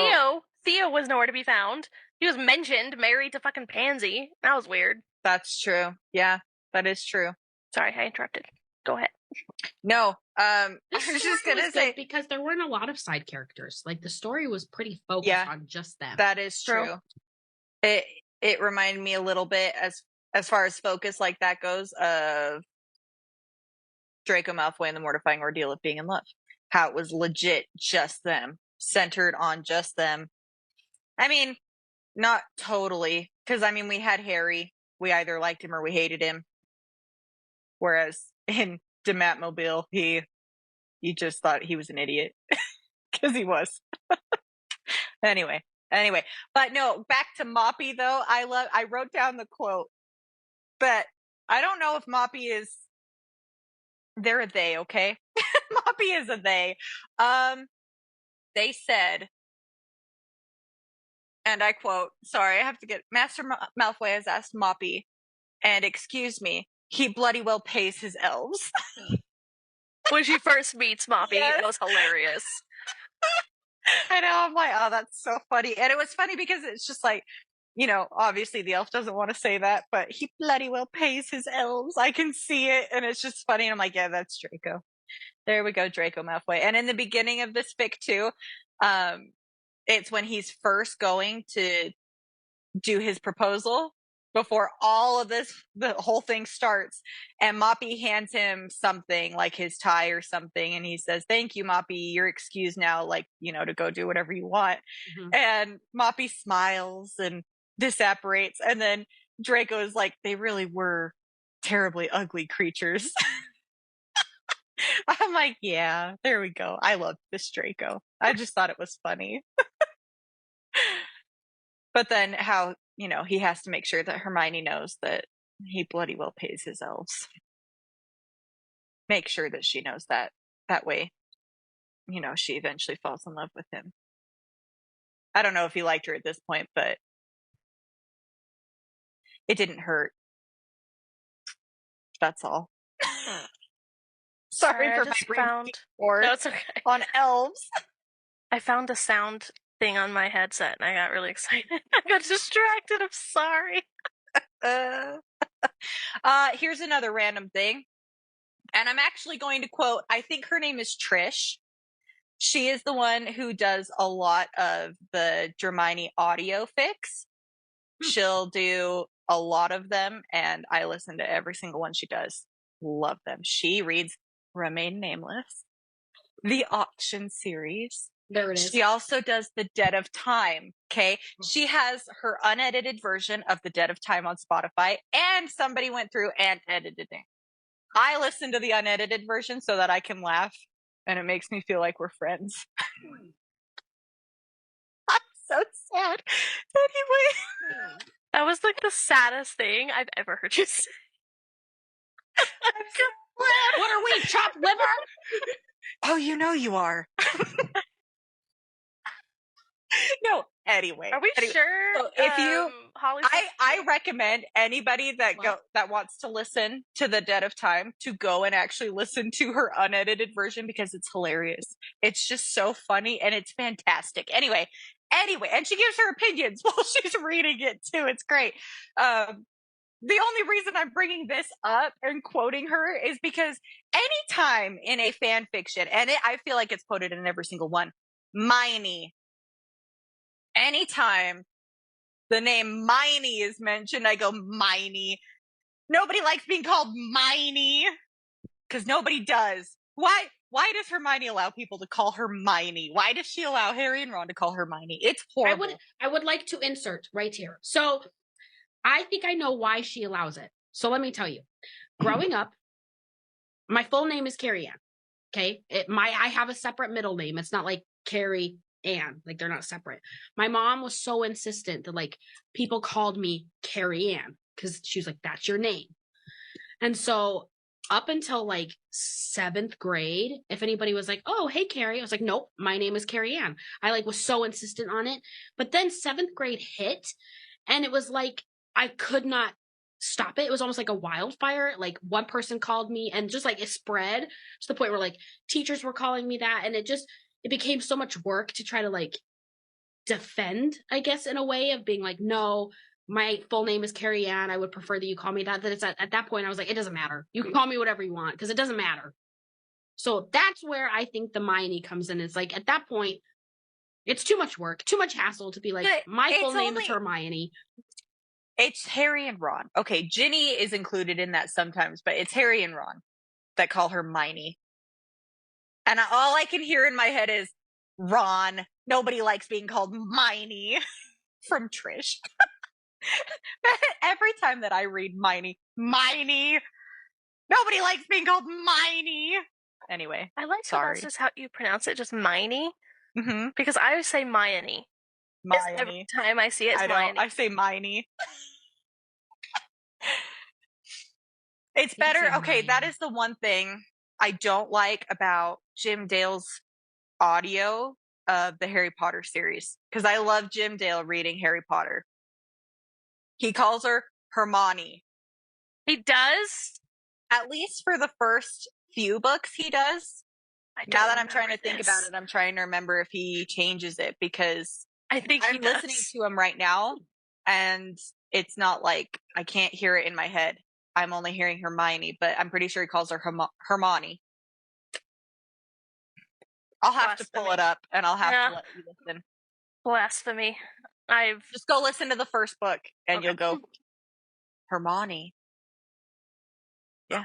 Speaker 3: Theo was nowhere to be found. He was mentioned, married to fucking Pansy. That was weird.
Speaker 2: That's true. Yeah, that is true.
Speaker 3: Sorry, I interrupted. Go ahead.
Speaker 2: No, I was just gonna say
Speaker 1: because there weren't a lot of side characters. Like the story was pretty focused on just them.
Speaker 2: That is true. It reminded me a little bit as far as focus like that goes of Draco Malfoy and the mortifying ordeal of being in love. How it was legit just them, centered on just them. I mean, not totally, because I mean we had Harry. We either liked him or we hated him. Whereas in Dematmobile, you just thought he was an idiot because he was. Anyway, but no, back to Moppy though. I wrote down the quote, but I don't know if Moppy is. They're a they, okay? Moppy is a they. They said, and I quote, sorry, I have to get, Master Malfoy has asked Moppy, and excuse me, he bloody well pays his elves.
Speaker 3: when she first meets Moppy.
Speaker 2: Yes.
Speaker 3: It was hilarious.
Speaker 2: I know. I'm like, oh, that's so funny. And it was funny because it's just like, obviously the elf doesn't want to say that, but he bloody well pays his elves. I can see it. And it's just funny. And I'm like, yeah, that's Draco. There we go, Draco Malfoy. And in the beginning of this fic too, it's when he's first going to do his proposal before all of this, the whole thing starts. And Moppy hands him something like his tie or something. And he says, thank you, Moppy. You're excused now, like, to go do whatever you want. Mm-hmm. And Moppy smiles and disapparates. And then Draco is like, they really were terribly ugly creatures. I'm like, yeah, there we go. I love this Draco. I just thought it was funny. But then how, he has to make sure that Hermione knows that he bloody well pays his elves. Make sure that she knows that. That way, she eventually falls in love with him. I don't know if he liked her at this point, but it didn't hurt. That's all. Sorry for my brain.
Speaker 3: No, it's okay.
Speaker 2: On elves.
Speaker 3: I found a sound thing on my headset and I got really excited. I got distracted. I'm sorry.
Speaker 2: Here's another random thing. And I'm actually going to quote, I think her name is Trish. She is the one who does a lot of the Hermione audio fics. She'll do a lot of them, and I listen to every single one she does. Love them. She reads Remain Nameless, the Auction series.
Speaker 1: There it is.
Speaker 2: She also does The Dead of Time. Okay. She has her unedited version of The Dead of Time on Spotify, and somebody went through and edited it. I listen to the unedited version so that I can laugh, and it makes me feel like we're friends. I'm so sad. Anyway.
Speaker 3: That was like the saddest thing I've ever heard you say.
Speaker 2: I'm so glad.
Speaker 1: What are we, chopped liver?
Speaker 2: Oh, you are. No, anyway.
Speaker 3: Are we sure?
Speaker 2: So if you,
Speaker 3: Holly,
Speaker 2: I recommend anybody that wants to listen to The Dead of Time to go and actually listen to her unedited version because it's hilarious. It's just so funny and it's fantastic. Anyway, and she gives her opinions while she's reading it too. It's great. The only reason I'm bringing this up and quoting her is because anytime in a fan fiction, and I feel like it's quoted in every single one, Hermione. Anytime the name Miney is mentioned, I go, Miney. Nobody likes being called Miney. Because nobody does. Why does Hermione allow people to call her Miney? Why does she allow Harry and Ron to call her Miney? It's horrible.
Speaker 1: I would like to insert right here. So I think I know why she allows it. So let me tell you. Growing up, my full name is Carrie Ann. Okay? I have a separate middle name. It's not like Carrie Ann, like they're not separate. My mom was so insistent that like people called me Carrie Ann because she was like, that's your name. And so up until like 7th grade, if anybody was like, oh, hey, Carrie, I was like, nope, my name is Carrie Ann. I like was so insistent on it. But then 7th grade hit and it was like, I could not stop it. It was almost like a wildfire. Like one person called me and just like it spread to the point where like teachers were calling me that. And it became so much work to try to like defend, I guess, in a way of being like, no, my full name is Carrie Ann. I would prefer that you call me that. That it's at that point, I was like, it doesn't matter. You can call me whatever you want because it doesn't matter. So that's where I think the Miney comes in. It's like at that point, it's too much work, too much hassle to be like, my full name is Hermione.
Speaker 2: It's Harry and Ron. Okay, Ginny is included in that sometimes, but it's Harry and Ron that call her Miney. And all I can hear in my head is Ron. Nobody likes being called Miney from Trish. Every time that I read Miney, nobody likes being called Miney. Anyway,
Speaker 3: I like how that's just how you pronounce it, just Miney.
Speaker 2: Mm-hmm.
Speaker 3: Because I always say Myony. Every time I see it, it's Myony.
Speaker 2: I say Miney. It's better. Okay, that is the one thing I don't like about Jim Dale's audio of the Harry Potter series. Because I love Jim Dale reading Harry Potter. He calls her Hermione.
Speaker 3: He does?
Speaker 2: At least for the first few books he does. Now that I'm trying to think about
Speaker 3: this.
Speaker 2: it, I'm trying to remember if he changes it, because
Speaker 3: I think
Speaker 2: I'm listening to him right now, and it's not like I can't hear it in my head. I'm only hearing Hermione, but I'm pretty sure he calls her Hermione. I'll have to pull it up, and I'll have to let you listen.
Speaker 3: Blasphemy.
Speaker 2: Just go listen to the first book, and you'll go, Hermione. Yeah.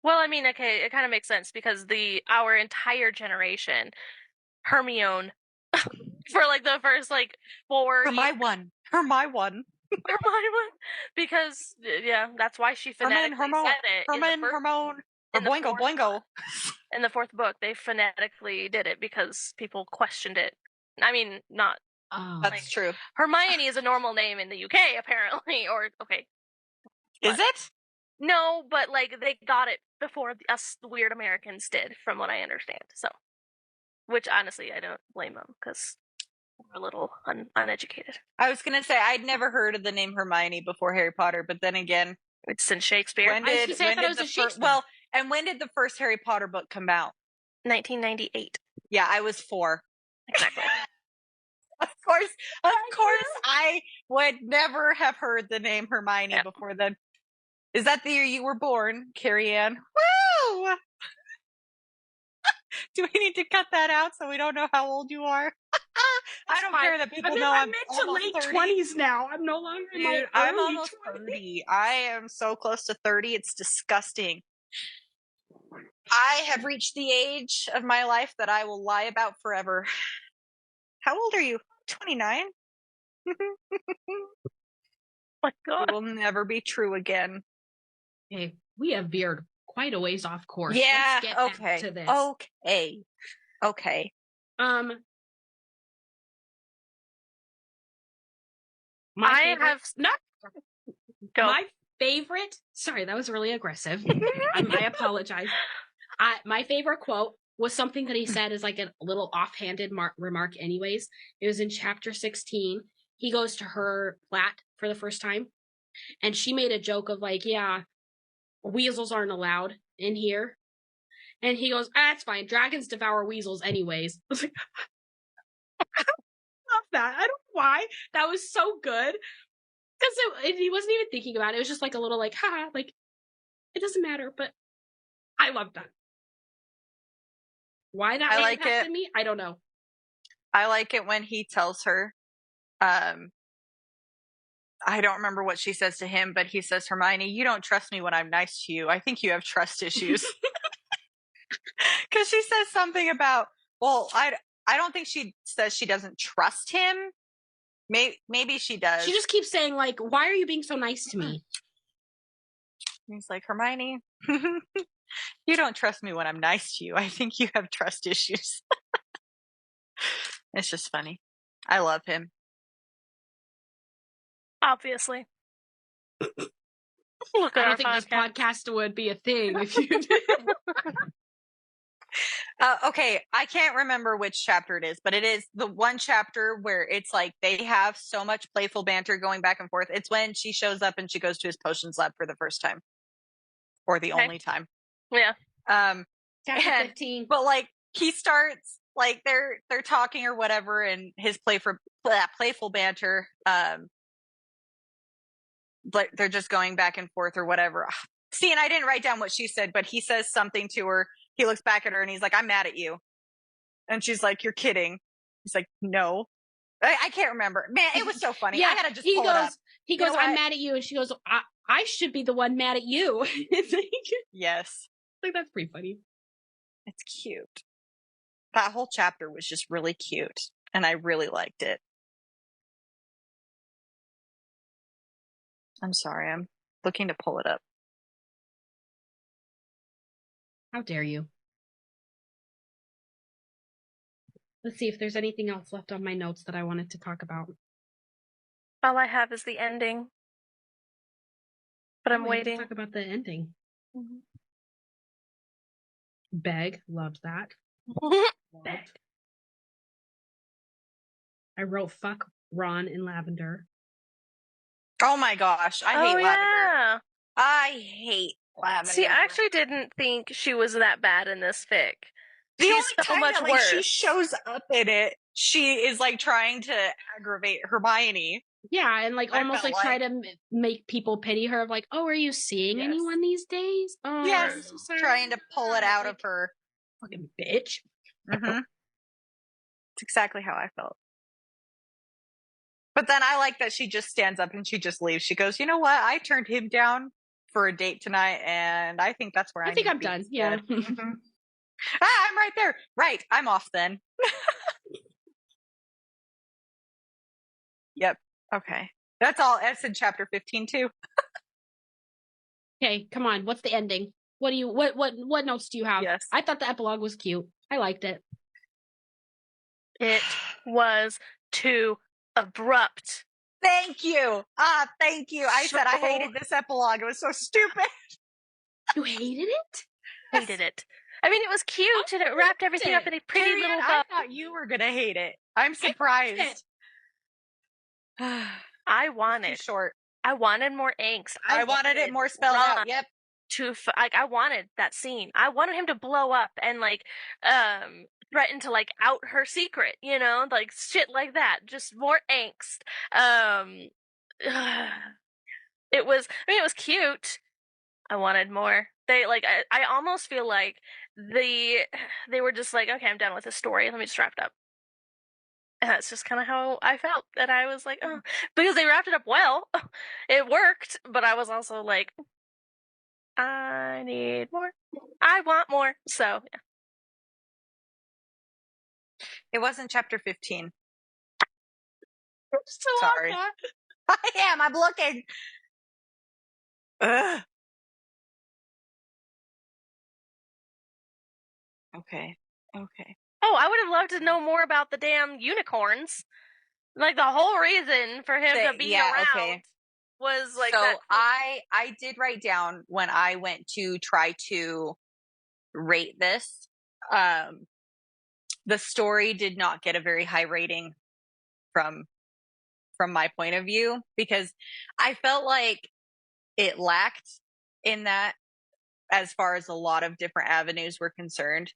Speaker 3: Well, I mean, okay, it kind of makes sense because our entire generation, Hermione, for like the first like 4 years.
Speaker 2: Hermione.
Speaker 3: Because that's why she phonetically said it.
Speaker 2: Hermione. Boingo, boingo.
Speaker 3: In the fourth book, they phonetically did it because people questioned it. I mean, not.
Speaker 2: Oh, that's true.
Speaker 3: Hermione is a normal name in the UK, apparently. Or okay,
Speaker 2: is it?
Speaker 3: No, but like they got it before us weird Americans did, from what I understand. So, which honestly, I don't blame them because we're a little uneducated.
Speaker 2: I was gonna say I'd never heard of the name Hermione before Harry Potter, but then again,
Speaker 3: it's in Shakespeare.
Speaker 2: When did the first Harry Potter book come out?
Speaker 3: 1998.
Speaker 2: Yeah, I was 4.
Speaker 3: Exactly.
Speaker 2: Of course, I would never have heard the name Hermione before then. Is that the year you were born, Carrie Ann? Woo! Do we need to cut that out so we don't know how old you are? I don't care that people know I'm
Speaker 1: mid to late 20s now. I'm no longer in my early
Speaker 2: I'm almost
Speaker 1: 20s.
Speaker 2: 30. I am so close to 30. It's disgusting. I have reached the age of my life that I will lie about forever. How old are you? 29?
Speaker 3: My God.
Speaker 2: It will never be true again.
Speaker 1: Okay, we have veered quite a ways off course.
Speaker 2: Yeah,
Speaker 1: let's get back to this.
Speaker 2: Okay.
Speaker 1: My favorite. Sorry, that was really aggressive. I apologize. My favorite quote was something that he said is like a little offhanded remark. Anyways, it was in chapter 16. He goes to her flat for the first time, and she made a joke of like, "Yeah, weasels aren't allowed in here," and he goes, "That's fine. Dragons devour weasels, anyways." I was like, I love that. I don't know why. That was so good. Because he wasn't even thinking about it. It was just like a little like, haha, like, it doesn't matter, but I love that. Why that impacted me, I don't know.
Speaker 2: I like it when he tells her, I don't remember what she says to him, but he says, Hermione, you don't trust me when I'm nice to you. I think you have trust issues. Because she says something about, well, I don't think she says she doesn't trust him. Maybe she does.
Speaker 1: She just keeps saying, like, why are you being so nice to me?
Speaker 2: He's like, Hermione, you don't trust me when I'm nice to you. I think you have trust issues. It's just funny. I love him.
Speaker 3: Obviously.
Speaker 1: Look, I don't think this podcast would be a thing if you did.
Speaker 2: Okay, I can't remember which chapter it is, but it is the one chapter where it's like they have so much playful banter going back and forth. It's when she shows up and she goes to his potions lab for the first time. Or the only time.
Speaker 3: Yeah.
Speaker 1: Chapter 15.
Speaker 2: But like he starts like they're talking or whatever, and his playful banter, but they're just going back and forth or whatever. See, and I didn't write down what she said, but he says something to her. He looks back at her and he's like, I'm mad at you. And she's like, you're kidding. He's like, no. I can't remember. Man, it was so funny. I gotta just pull it up.
Speaker 1: He goes, I'm mad at you. And she goes, I should be the one mad at you.
Speaker 2: Yes.
Speaker 1: Like, that's pretty funny.
Speaker 2: It's cute. That whole chapter was just really cute. And I really liked it. I'm sorry. I'm looking to pull it up.
Speaker 1: How dare you? Let's see if there's anything else left on my notes that I wanted to talk about.
Speaker 3: All I have is the ending. But I'm waiting.
Speaker 1: To talk about the ending. Mm-hmm. Beg, loved that. Loved. I wrote fuck Ron in lavender.
Speaker 2: Oh my gosh, I hate lavender.
Speaker 3: Yeah.
Speaker 2: I hate
Speaker 3: See, I actually didn't think she was that bad in this fic.
Speaker 2: She's so much worse. She shows up in it, she is like trying to aggravate Hermione.
Speaker 1: Yeah, and like almost like try to make people pity her. Like, oh, are you seeing anyone these days? Oh,
Speaker 2: yes, so trying to pull it out of her.
Speaker 1: Fucking bitch.
Speaker 2: Mm-hmm. It's exactly how I felt. But then I like that she just stands up and she just leaves. She goes, you know what? I turned him down for a date tonight, and I think that's where I think I'm done. Yeah. Mm-hmm. I'm right there. Right. I'm off then. Yep. Okay. That's all. That's in chapter 15 too.
Speaker 1: Okay, come on. What's the ending? What notes do you have? Yes. I thought the epilogue was cute. I liked it.
Speaker 3: It was too abrupt.
Speaker 2: Thank you. Thank you. I said I hated this epilogue. It was so stupid.
Speaker 1: You hated it?
Speaker 3: Hated it. I mean, it was cute and it wrapped everything up in a pretty little bow.
Speaker 2: I thought you were gonna hate it. I'm surprised.
Speaker 3: I wanted more angst.
Speaker 2: I wanted it more spelled out. Yep.
Speaker 3: I wanted that scene. I wanted him to blow up and like threaten to like out her secret, you know, like shit like that. Just more angst. It was cute. I wanted more. They like I almost feel like they were just like, okay, I'm done with this story. Let me just wrap it up. And that's just kind of how I felt. And I was like, oh, because they wrapped it up well. It worked, but I was also like, I need more. I want more. So, yeah.
Speaker 2: It wasn't chapter 15.
Speaker 3: So
Speaker 2: sorry. I am. I'm looking. Ugh. Okay.
Speaker 3: Oh, I would have loved to know more about the damn unicorns. Like the whole reason for him to be around was like
Speaker 2: so
Speaker 3: that.
Speaker 2: I did write down when I went to try to rate this. The story did not get a very high rating from my point of view, because I felt like it lacked in that as far as a lot of different avenues were concerned.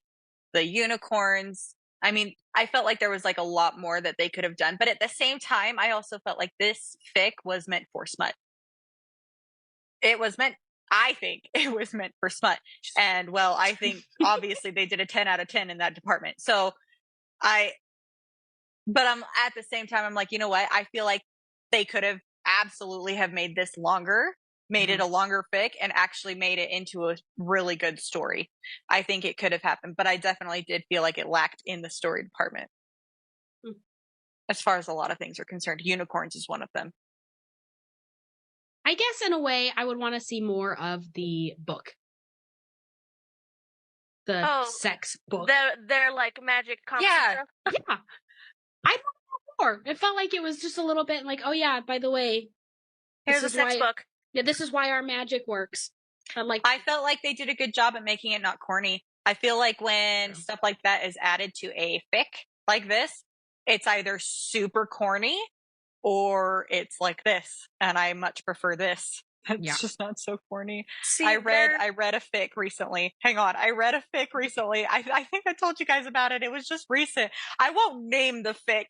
Speaker 2: The unicorns, I mean, I felt like there was like a lot more that they could have done, but at the same time, I also felt like this fic was meant for smut. I think it was meant for smut. And well, I think obviously they did a 10 out of 10 in that department. So but I'm at the same time, I'm like, you know what? I feel like they could have absolutely have made this longer, made it a longer fic, and actually made it into a really good story. I think it could have happened, but I definitely did feel like it lacked in the story department. As far as a lot of things are concerned, unicorns is one of them.
Speaker 1: I guess in a way, I would want to see more of the book. The sex book.
Speaker 3: Their like magic comic.
Speaker 1: Yeah. Yeah. I want more. It felt like it was just a little bit like, oh yeah, by the way,
Speaker 3: here's a sex book.
Speaker 1: Yeah, this is why our magic works.
Speaker 2: I felt like they did a good job at making it not corny. I feel like when stuff like that is added to a fic like this, it's either super corny or it's like this, and I much prefer this. It's just not so corny. See, I read a fic recently. Hang on, I read a fic recently. I think I told you guys about it. It was just recent. I won't name the fic,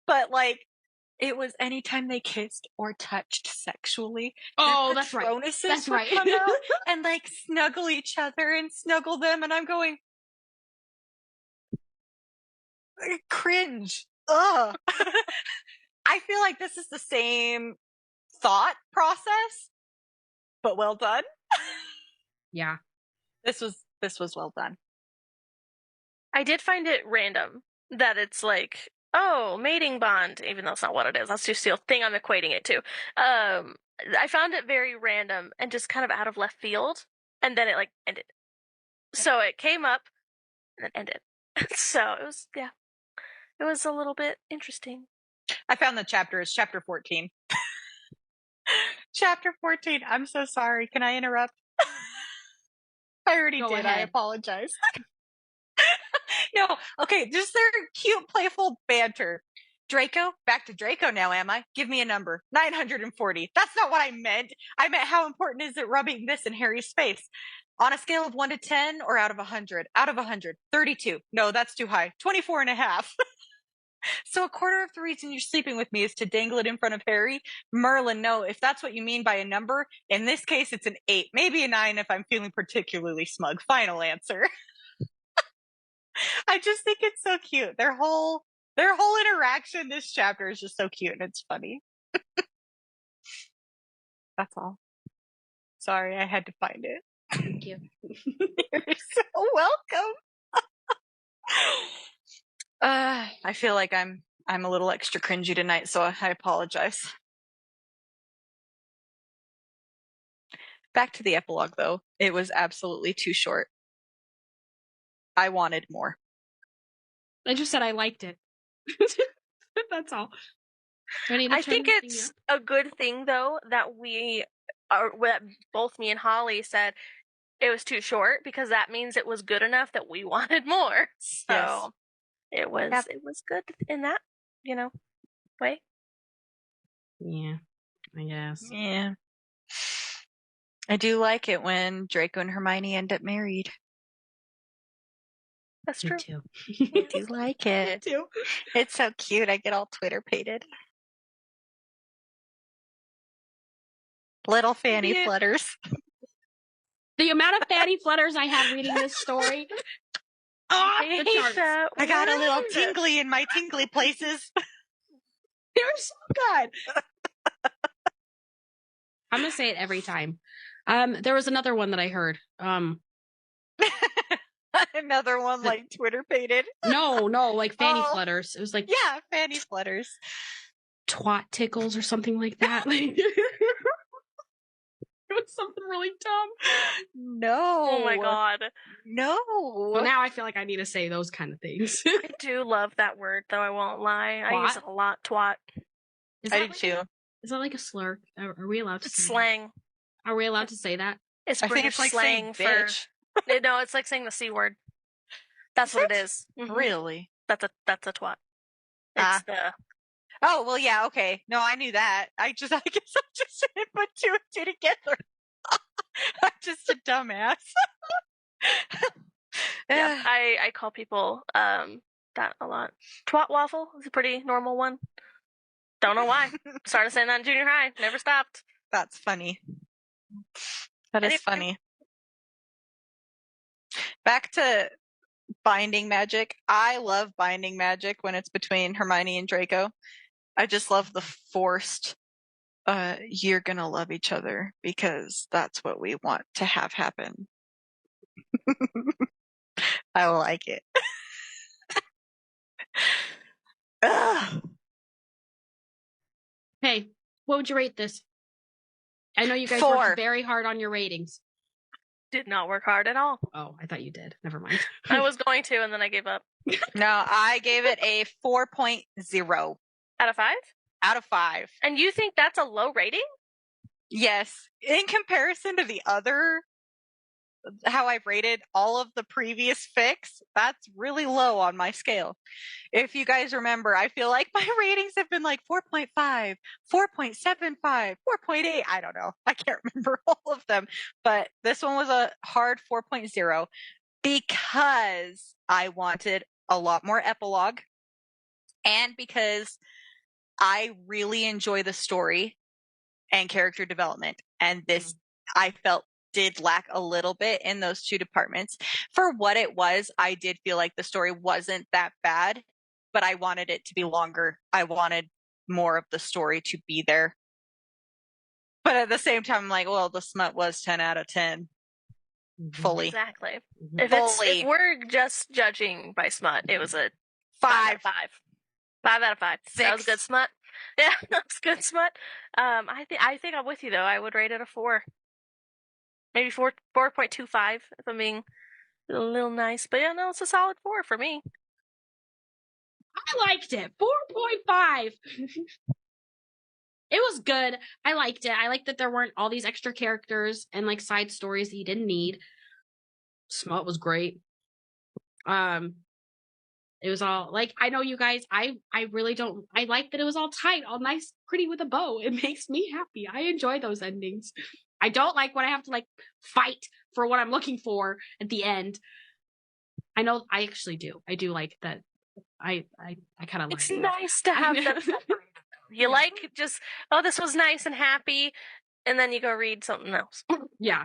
Speaker 2: but like it was anytime they kissed or touched sexually.
Speaker 1: Oh, that's right.
Speaker 2: That's right. Come out and like snuggle each other and snuggle them, and I'm going cringe. Ugh. I feel like this is the same thought process, but well done.
Speaker 1: Yeah.
Speaker 2: This was well done.
Speaker 3: I did find it random that it's like, oh, mating bond, even though it's not what it is. That's just the thing I'm equating it to. I found it very random and just kind of out of left field, and then it like ended. So it came up and then ended. So it was a little bit interesting.
Speaker 2: I found the chapter is chapter 14. Chapter 14. I'm so sorry. Can I interrupt? I already did. I apologize. No. Okay. Just their cute, playful banter. Draco? Back to Draco now, am I? Give me a number. 940. That's not what I meant. I meant how important is it rubbing this in Harry's face? On a scale of 1 to 10 or out of 100? Out of 100. 32. No, that's too high. 24 and a half. So a quarter of the reason you're sleeping with me is to dangle it in front of Harry? Merlin, no, if that's what you mean by a number, in this case it's an 8, maybe a 9 if I'm feeling particularly smug. Final answer. I just think it's so cute. Their whole interaction this chapter is just so cute and it's funny. That's all. Sorry, I had to find it.
Speaker 1: Thank you.
Speaker 2: You're so welcome. I feel like I'm a little extra cringy tonight, so I apologize. Back to the epilogue, though. It was absolutely too short. I wanted more.
Speaker 1: I just said I liked it. That's all.
Speaker 3: I think it's a good thing, though, that that both me and Holly said it was too short, because that means it was good enough that we wanted more. So yes. It was good in that, way.
Speaker 1: Yeah, I guess.
Speaker 2: Yeah. I do like it when Draco and Hermione end up married.
Speaker 3: That's true.
Speaker 1: Me too.
Speaker 2: I do like it.
Speaker 1: Me too.
Speaker 2: It's so cute. I get all Twitter pated. Little fanny flutters.
Speaker 1: The amount of fanny flutters I had reading this story.
Speaker 2: I hate that. I got a little tingly in my tingly places.
Speaker 1: They're so good. I'm gonna say it every time. There was another one that I heard.
Speaker 2: Another one like Twitter pated.
Speaker 1: No, like fanny flutters. It was like
Speaker 2: fanny flutters.
Speaker 1: Twat tickles or something like that. It was something really dumb.
Speaker 2: No.
Speaker 3: Oh my god.
Speaker 2: No.
Speaker 1: Well, now I feel like I need to say those kind of things.
Speaker 3: I do love that word, though. I won't lie. Twat? I use it a lot. Twat.
Speaker 2: I do too.
Speaker 1: Is that like a slur? Are we allowed to say
Speaker 3: slang?
Speaker 1: That? Are we allowed to say that?
Speaker 3: It's British like slang for bitch. No, it's like saying the C word. That's what it is.
Speaker 2: Mm-hmm. Really?
Speaker 3: That's a twat. It's the.
Speaker 2: Oh, well, yeah, okay. No, I knew that. I guess I just didn't put two and two together. I'm just a dumbass.
Speaker 3: Yeah, I call people that a lot. Twat waffle is a pretty normal one. Don't know why. Started saying that in junior high. Never stopped.
Speaker 2: That's funny. That is funny. Back to binding magic. I love binding magic when it's between Hermione and Draco. I just love the forced, you're gonna love each other because that's what we want to have happen. I like it.
Speaker 1: Hey, what would you rate this? I know you guys
Speaker 2: 4.
Speaker 1: worked very hard on your ratings.
Speaker 3: Did not work hard at all.
Speaker 1: Oh, I thought you did. Never mind.
Speaker 3: I was going to, and then I gave up.
Speaker 2: No, I gave it a 4.0.
Speaker 3: Out of 5?
Speaker 2: Out of 5.
Speaker 3: And you think that's a low rating?
Speaker 2: Yes. In comparison to the other, how I've rated all of the previous fics, that's really low on my scale. If you guys remember, I feel like my ratings have been like 4.5, 4.75, 4.8. I don't know. I can't remember all of them. But this one was a hard 4.0 because I wanted a lot more epilogue and because I really enjoy the story and character development. And this, I felt, did lack a little bit in those two departments. For what it was, I did feel like the story wasn't that bad, but I wanted it to be longer. I wanted more of the story to be there. But at the same time, I'm like, well, the smut was 10 out of 10. Fully.
Speaker 3: Exactly. If we're just judging by smut, it was a 5 out of 5. 5 out of 5. 6. That was good smut. Yeah, that was good smut. I think I'm with you though. I would rate it a 4. Maybe 4.25 if I'm being a little nice. But yeah, no, it's a solid 4 for me.
Speaker 1: I liked it. 4.5. It was good. I liked it. I liked that there weren't all these extra characters and like side stories that you didn't need. Smut was great. It was all like, I know you guys, I really don't, I like that it was all tight, all nice, pretty with a bow. It makes me happy. I enjoy those endings. I don't like when I have to like fight for what I'm looking for at the end. I know I actually do. I do like that. I kind of like
Speaker 3: it's nice to have them separated. You like just, oh, this was nice and happy, and then you go read something else.
Speaker 1: Yeah.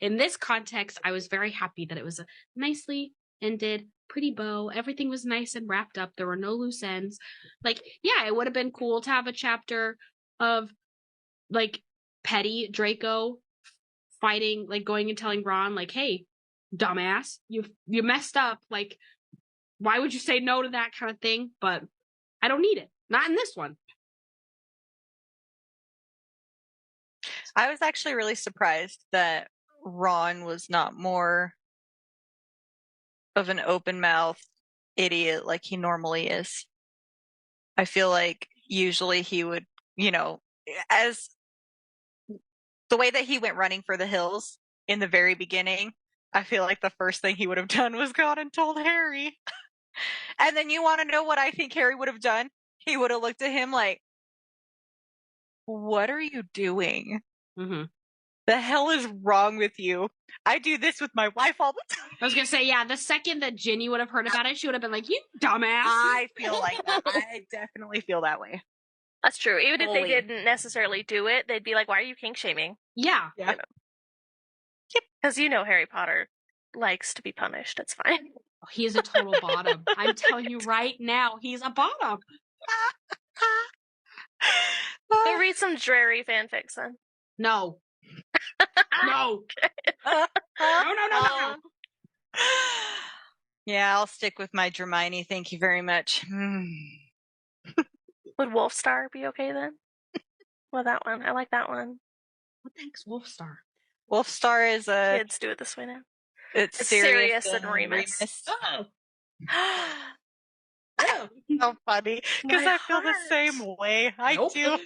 Speaker 1: In this context, I was very happy that it was a nicely ended, pretty bow. Everything was nice and wrapped up. There were no loose ends. Like, yeah, it would have been cool to have a chapter of like petty Draco fighting, like going and telling Ron, like, hey, dumbass, you messed up. Like, why would you say no to that kind of thing? But I don't need it. Not in this one.
Speaker 2: I was actually really surprised that Ron was not more of an open mouth idiot like he normally is. I feel like usually he would, as the way that he went running for the hills in the very beginning, I feel like the first thing he would have done was gone and told Harry. And then you want to know what I think Harry would have done? He would have looked at him like, what are you doing?
Speaker 1: Mm-hmm.
Speaker 2: The hell is wrong with you? I do this with my wife all the time.
Speaker 1: I was going to say, yeah, the second that Ginny would have heard about it, she would have been like, you dumbass.
Speaker 2: I feel like that. I definitely feel that way.
Speaker 3: That's true. Even if they didn't necessarily do it, they'd be like, why are you kink shaming?
Speaker 1: Yeah.
Speaker 2: Yep.
Speaker 3: Because Harry Potter likes to be punished. It's fine.
Speaker 1: Oh, he is a total bottom. I'm telling you right now, he's a bottom.
Speaker 3: Go read some dreary fanfics then.
Speaker 1: No. No. No.
Speaker 2: Yeah, I'll stick with my Hermione. Thank you very much.
Speaker 3: Would Wolfstar be okay then? Well, that one. I like that one.
Speaker 1: What the heck's Wolfstar?
Speaker 2: Wolfstar is a...
Speaker 3: Kids do it this way now.
Speaker 2: It's Sirius and Remus.
Speaker 1: Oh.
Speaker 2: Oh. So funny. Because I feel the same way. I do.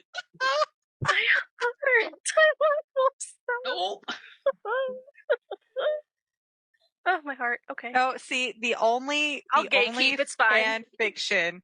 Speaker 3: My heart. I want Wolfstar.
Speaker 1: Nope.
Speaker 3: Oh, my heart. Okay.
Speaker 2: Oh, see, the only fan fiction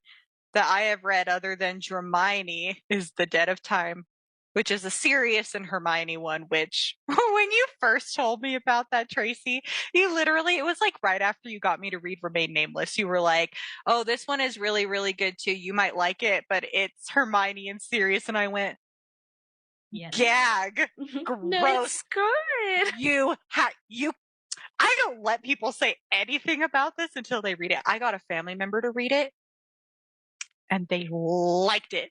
Speaker 2: that I have read other than Hermione is The Dead of Time, which is a Sirius and Hermione one, which when you first told me about that, Tracy, you literally, it was like right after you got me to read Remain Nameless, you were like, oh, this one is really, really good too. You might like it, but it's Hermione and Sirius. And I went, gag. Gross.
Speaker 3: No, it's good.
Speaker 2: I don't let people say anything about this until they read it. I got a family member to read it, and they liked it.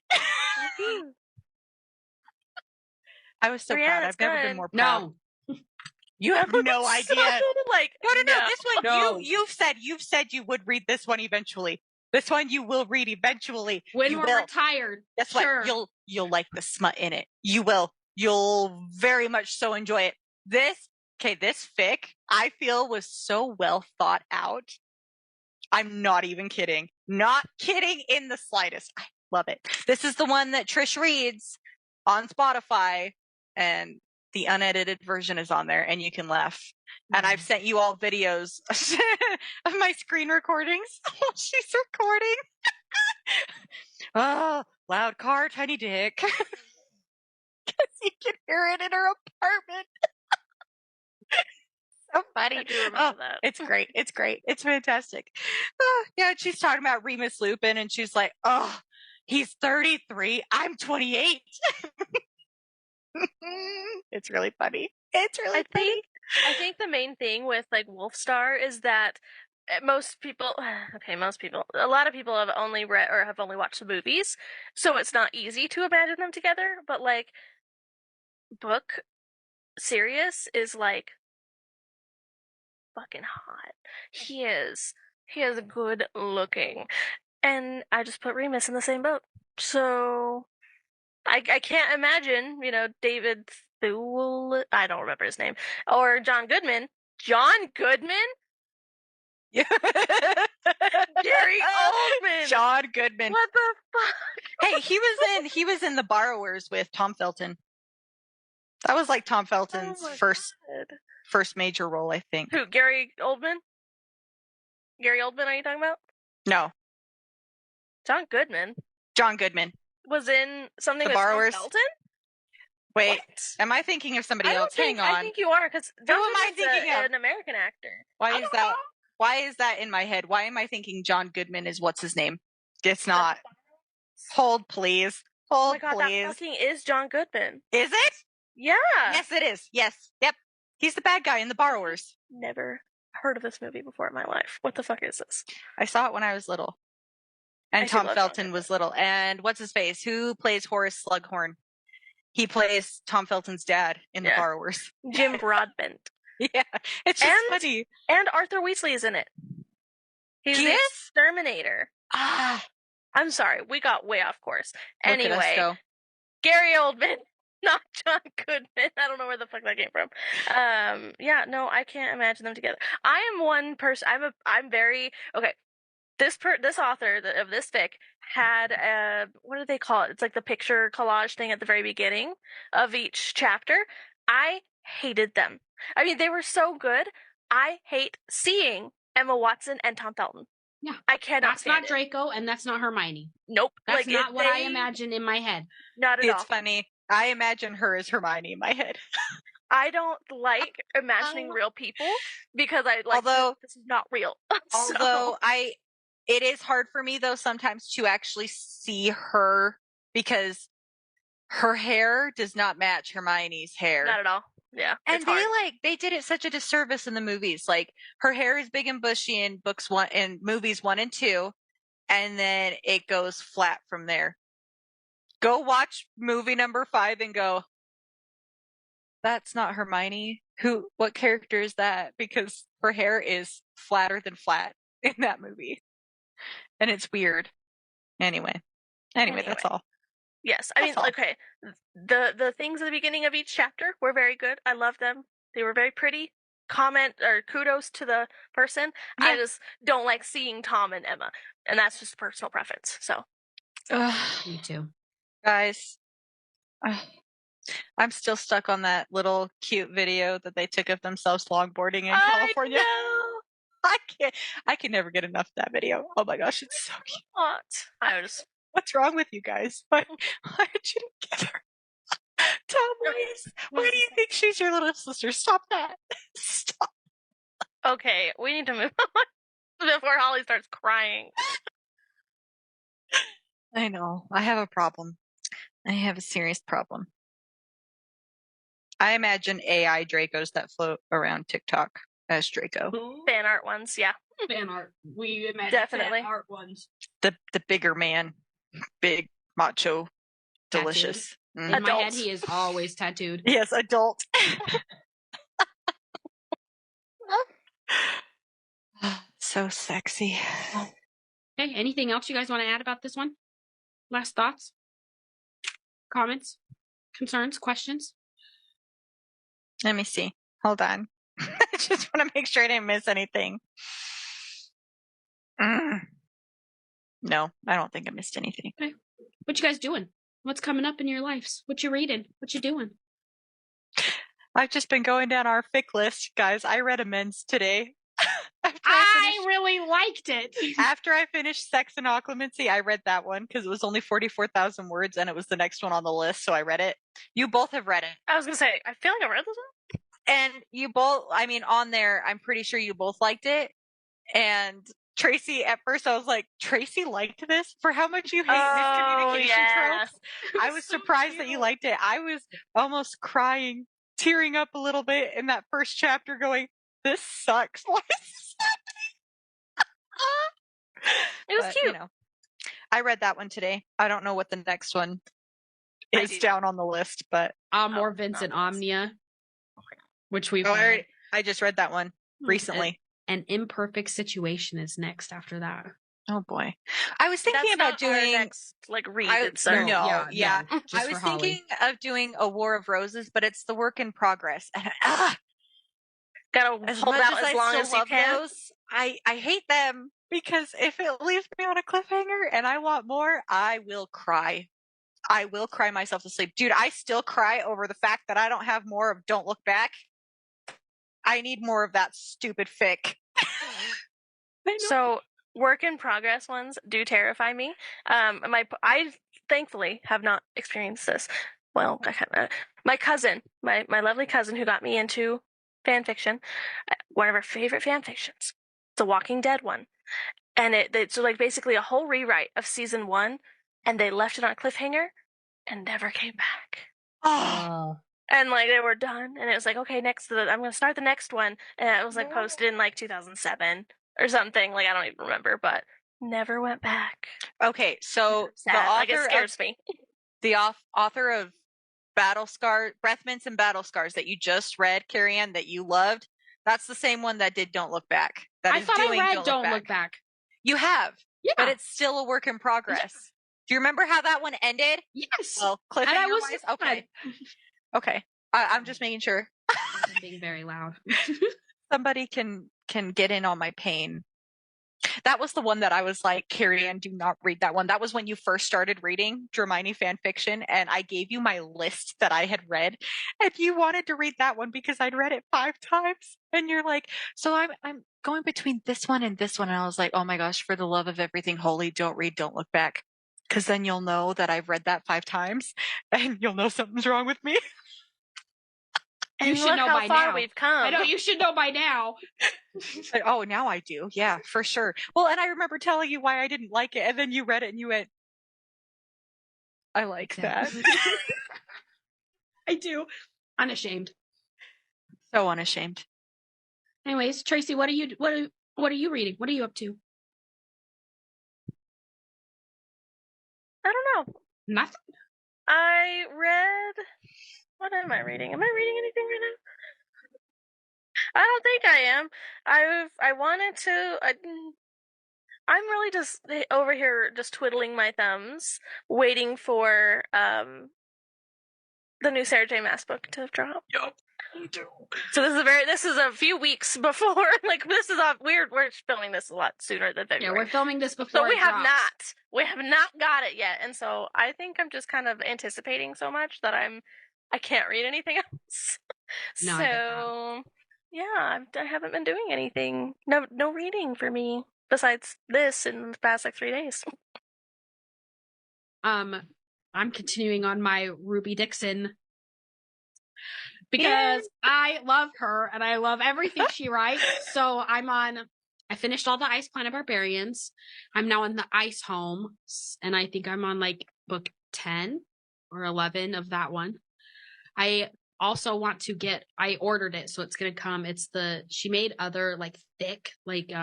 Speaker 2: I was so proud. I've never been more proud.
Speaker 1: No.
Speaker 2: You have no idea. No. This one,
Speaker 1: no.
Speaker 2: You've said you would read this one eventually. This one you will read eventually.
Speaker 1: When we're retired.
Speaker 2: Guess what? You'll like the smut in it. You will. You'll very much so enjoy it. This fic, I feel, was so well thought out. I'm not even kidding. Not kidding in the slightest. I love it. This is the one that Trish reads on Spotify, and the unedited version is on there, and you can laugh. Mm-hmm. And I've sent you all videos of my screen recordings while she's recording. Oh, loud car, tiny dick. Because you can hear it in her apartment. So funny.
Speaker 3: I do remember that.
Speaker 2: It's great. It's great. It's fantastic. Yeah, she's talking about Remus Lupin, and she's like, oh, he's 33. I'm 28. It's really funny. It's really funny.
Speaker 3: I think the main thing with like Wolfstar is that a lot of people have only read or have only watched the movies, so it's not easy to imagine them together. But like, book Sirius is like fucking hot. He is good looking, and I just put Remus in the same boat. So I can't imagine, David Thewel, I don't remember his name, or John Goodman. John Goodman?
Speaker 2: Yeah.
Speaker 3: Gary Oldman.
Speaker 2: John Goodman.
Speaker 3: What the fuck?
Speaker 2: Hey, he was in The Borrowers with Tom Felton. That was like Tom Felton's first major role, I think.
Speaker 3: Who? Gary Oldman? Gary Oldman, are you talking about?
Speaker 2: No.
Speaker 3: John Goodman
Speaker 2: John Goodman
Speaker 3: was in something
Speaker 2: The
Speaker 3: with Tom
Speaker 2: Borrowers.
Speaker 3: Felton?
Speaker 2: Wait,
Speaker 3: What?
Speaker 2: am I thinking of somebody else? Hang on.
Speaker 3: I think you are, because
Speaker 2: Who am I thinking of?
Speaker 3: An American actor.
Speaker 2: Why is that? Why is that in my head? Why am I thinking John Goodman is what's his name? It's not. Hold, please.
Speaker 3: Oh
Speaker 2: Hold,
Speaker 3: my god,
Speaker 2: please.
Speaker 3: that fucking is John Goodman.
Speaker 2: Is it?
Speaker 3: Yeah.
Speaker 2: Yes, it is. Yes. Yep. He's the bad guy in The Borrowers.
Speaker 3: Never heard of this movie before in my life. What the fuck is this?
Speaker 2: I saw it when I was little. And Tom Felton was little. And what's his face? Who plays Horace Slughorn? He plays Tom Felton's dad in The Borrowers.
Speaker 3: Jim Broadbent.
Speaker 2: Yeah. It's just funny.
Speaker 3: And Arthur Weasley is in it. He's the exterminator. I'm sorry, we got way off course. Anyway, Gary Oldman, not John Goodman. I don't know where the fuck that came from. Yeah, no, I can't imagine them together. I am one person. I'm very okay. This author of this fic had a, what do they call it? It's like the picture collage thing at the very beginning of each chapter. I hated them. I mean, they were so good. I hate seeing Emma Watson and Tom Felton.
Speaker 1: Yeah,
Speaker 3: I cannot.
Speaker 1: That's not Draco, and that's not Hermione.
Speaker 3: Nope,
Speaker 1: that's not what I imagine in my head.
Speaker 3: Not at all.
Speaker 2: It's funny. I imagine her as Hermione in my head.
Speaker 3: I don't like imagining real people because I like. Although this is not real.
Speaker 2: Although it is hard for me though sometimes to actually see her because her hair does not match Hermione's hair.
Speaker 3: Not at all. Yeah.
Speaker 2: And they did it such a disservice in the movies. Like her hair is big and bushy in movies 1 and 2, and then it goes flat from there. Go watch movie number 5 and go, that's not Hermione. What character is that? Because her hair is flatter than flat in that movie. And it's weird. Anyway, that's all.
Speaker 3: Yes, I mean, okay. The things at the beginning of each chapter were very good. I loved them. They were very pretty. Kudos to the person. Yeah. I just don't like seeing Tom and Emma, and that's just personal preference. So,
Speaker 1: me too,
Speaker 2: guys. I'm still stuck on that little cute video that they took of themselves longboarding in California. I can never get enough of that video. Oh my gosh, it's so cute. What's wrong with you guys? Why aren't you together? Tom, why do you think she's your little sister? Stop that. Stop.
Speaker 3: Okay, we need to move on before Holly starts crying.
Speaker 2: I know. I have a problem. I have a serious problem. I imagine AI Dracos that float around TikTok as Draco.
Speaker 3: Fan art ones, yeah.
Speaker 1: Fan art. We imagine
Speaker 3: definitely
Speaker 1: fan art ones.
Speaker 2: The bigger man. Big, macho, delicious.
Speaker 1: In my head, he is always tattooed.
Speaker 2: Yes, adult. So sexy.
Speaker 1: Okay, anything else you guys want to add about this one? Last thoughts? Comments? Concerns? Questions?
Speaker 2: Let me see. Hold on. I just want to make sure I didn't miss anything. No, I don't think I missed anything.
Speaker 1: Okay. What you guys doing? What's coming up in your lives? What you reading? What you doing?
Speaker 2: I've just been going down our fic list, guys. I read Amends today.
Speaker 1: I really liked it.
Speaker 2: After I finished Sex and Occlumency, I read that one because it was only 44,000 words and it was the next one on the list, so I read it. You both have read it.
Speaker 3: I was going to say, I feel like I read this one.
Speaker 2: And you both, I mean, on there, I'm pretty sure you both liked it. And Tracy, at first I was like, Tracy liked this? For how much you hate miscommunication tropes? I was so surprised that you liked it. I was almost crying, tearing up a little bit in that first chapter going, this sucks. What is happening?
Speaker 3: It was cute.
Speaker 2: You know, I read that one today. I don't know what the next one is down on the list, but
Speaker 1: Amor Vincent Omnia, which we've read.
Speaker 2: I just read that one recently.
Speaker 1: An Imperfect Situation is next after that.
Speaker 2: Oh boy. I was thinking about doing
Speaker 3: next, read.
Speaker 2: I was thinking of doing A War of Roses, but it's the work in progress. And
Speaker 3: gotta hold out as long as you can.
Speaker 2: Those, I hate them because if it leaves me on a cliffhanger and I want more, I will cry. I will cry myself to sleep. Dude, I still cry over the fact that I don't have more of Don't Look Back. I need more of that stupid fic.
Speaker 3: So work in progress ones do terrify me. I thankfully have not experienced this. Well, my cousin, my lovely cousin who got me into fan fiction, one of her favorite fan fictions, the Walking Dead one, and it's like basically a whole rewrite of season 1, and they left it on a cliffhanger and never came back.
Speaker 2: Oh.
Speaker 3: And like they were done, and it was like, okay, I'm gonna start the next one, and it was like posted in like 2007 or something. Like I don't even remember, but never went back.
Speaker 2: Okay, so
Speaker 3: sad.
Speaker 2: the author
Speaker 3: like it scares me.
Speaker 2: The author of Breath Mints and Battle Scars that you just read, Carrie Ann, that you loved, that's the same one that did Don't Look Back.
Speaker 1: I thought I read Don't Look Back.
Speaker 2: You have,
Speaker 1: yeah,
Speaker 2: but it's still a work in progress. Yeah. Do you remember how that one ended?
Speaker 1: Yes.
Speaker 2: Well, cliffhanger-wise? Okay. Okay. I'm just making sure.
Speaker 1: I'm being very loud.
Speaker 2: Somebody can get in on my pain. That was the one that I was like, Carrie Ann, do not read that one. That was when you first started reading Hermione fan fiction, and I gave you my list that I had read, and you wanted to read that one because I'd read it 5 times. And you're like, so I'm going between this one and this one. And I was like, oh my gosh, for the love of everything holy, don't read Don't Look Back. Because then you'll know that I've read that 5 times, and you'll know something's wrong with me.
Speaker 3: And you should know by now. We've come.
Speaker 1: I know you should know by now.
Speaker 2: Oh, now I do. Yeah, for sure. Well, and I remember telling you why I didn't like it, and then you read it and you went, I like that.
Speaker 1: I do. Unashamed.
Speaker 2: So unashamed.
Speaker 1: Anyways, Tracy, what are you reading? What are you up to?
Speaker 3: I don't know.
Speaker 1: Nothing.
Speaker 3: I read. What am I reading? Am I reading anything right now? I don't think I am. I wanted to. I'm really just over here, just twiddling my thumbs, waiting for the new Sarah J. Maas book to drop.
Speaker 1: Yep. Me too.
Speaker 3: So this is a few weeks before. Like this is we're filming this a lot sooner than February.
Speaker 1: Yeah, we're filming this before.
Speaker 3: So we have not got it yet, and so I think I'm just kind of anticipating so much that I can't read anything else.
Speaker 1: No,
Speaker 3: so yeah, I haven't been doing anything. No reading for me besides this in the past like 3 days.
Speaker 1: I'm continuing on my Ruby Dixon because I love her and I love everything she writes. So I finished all the Ice Planet Barbarians. I'm now in the Ice Home, and I think I'm on like book 10 or 11 of that one. I also want to I ordered it, so it's going to come. She made other like thick, like,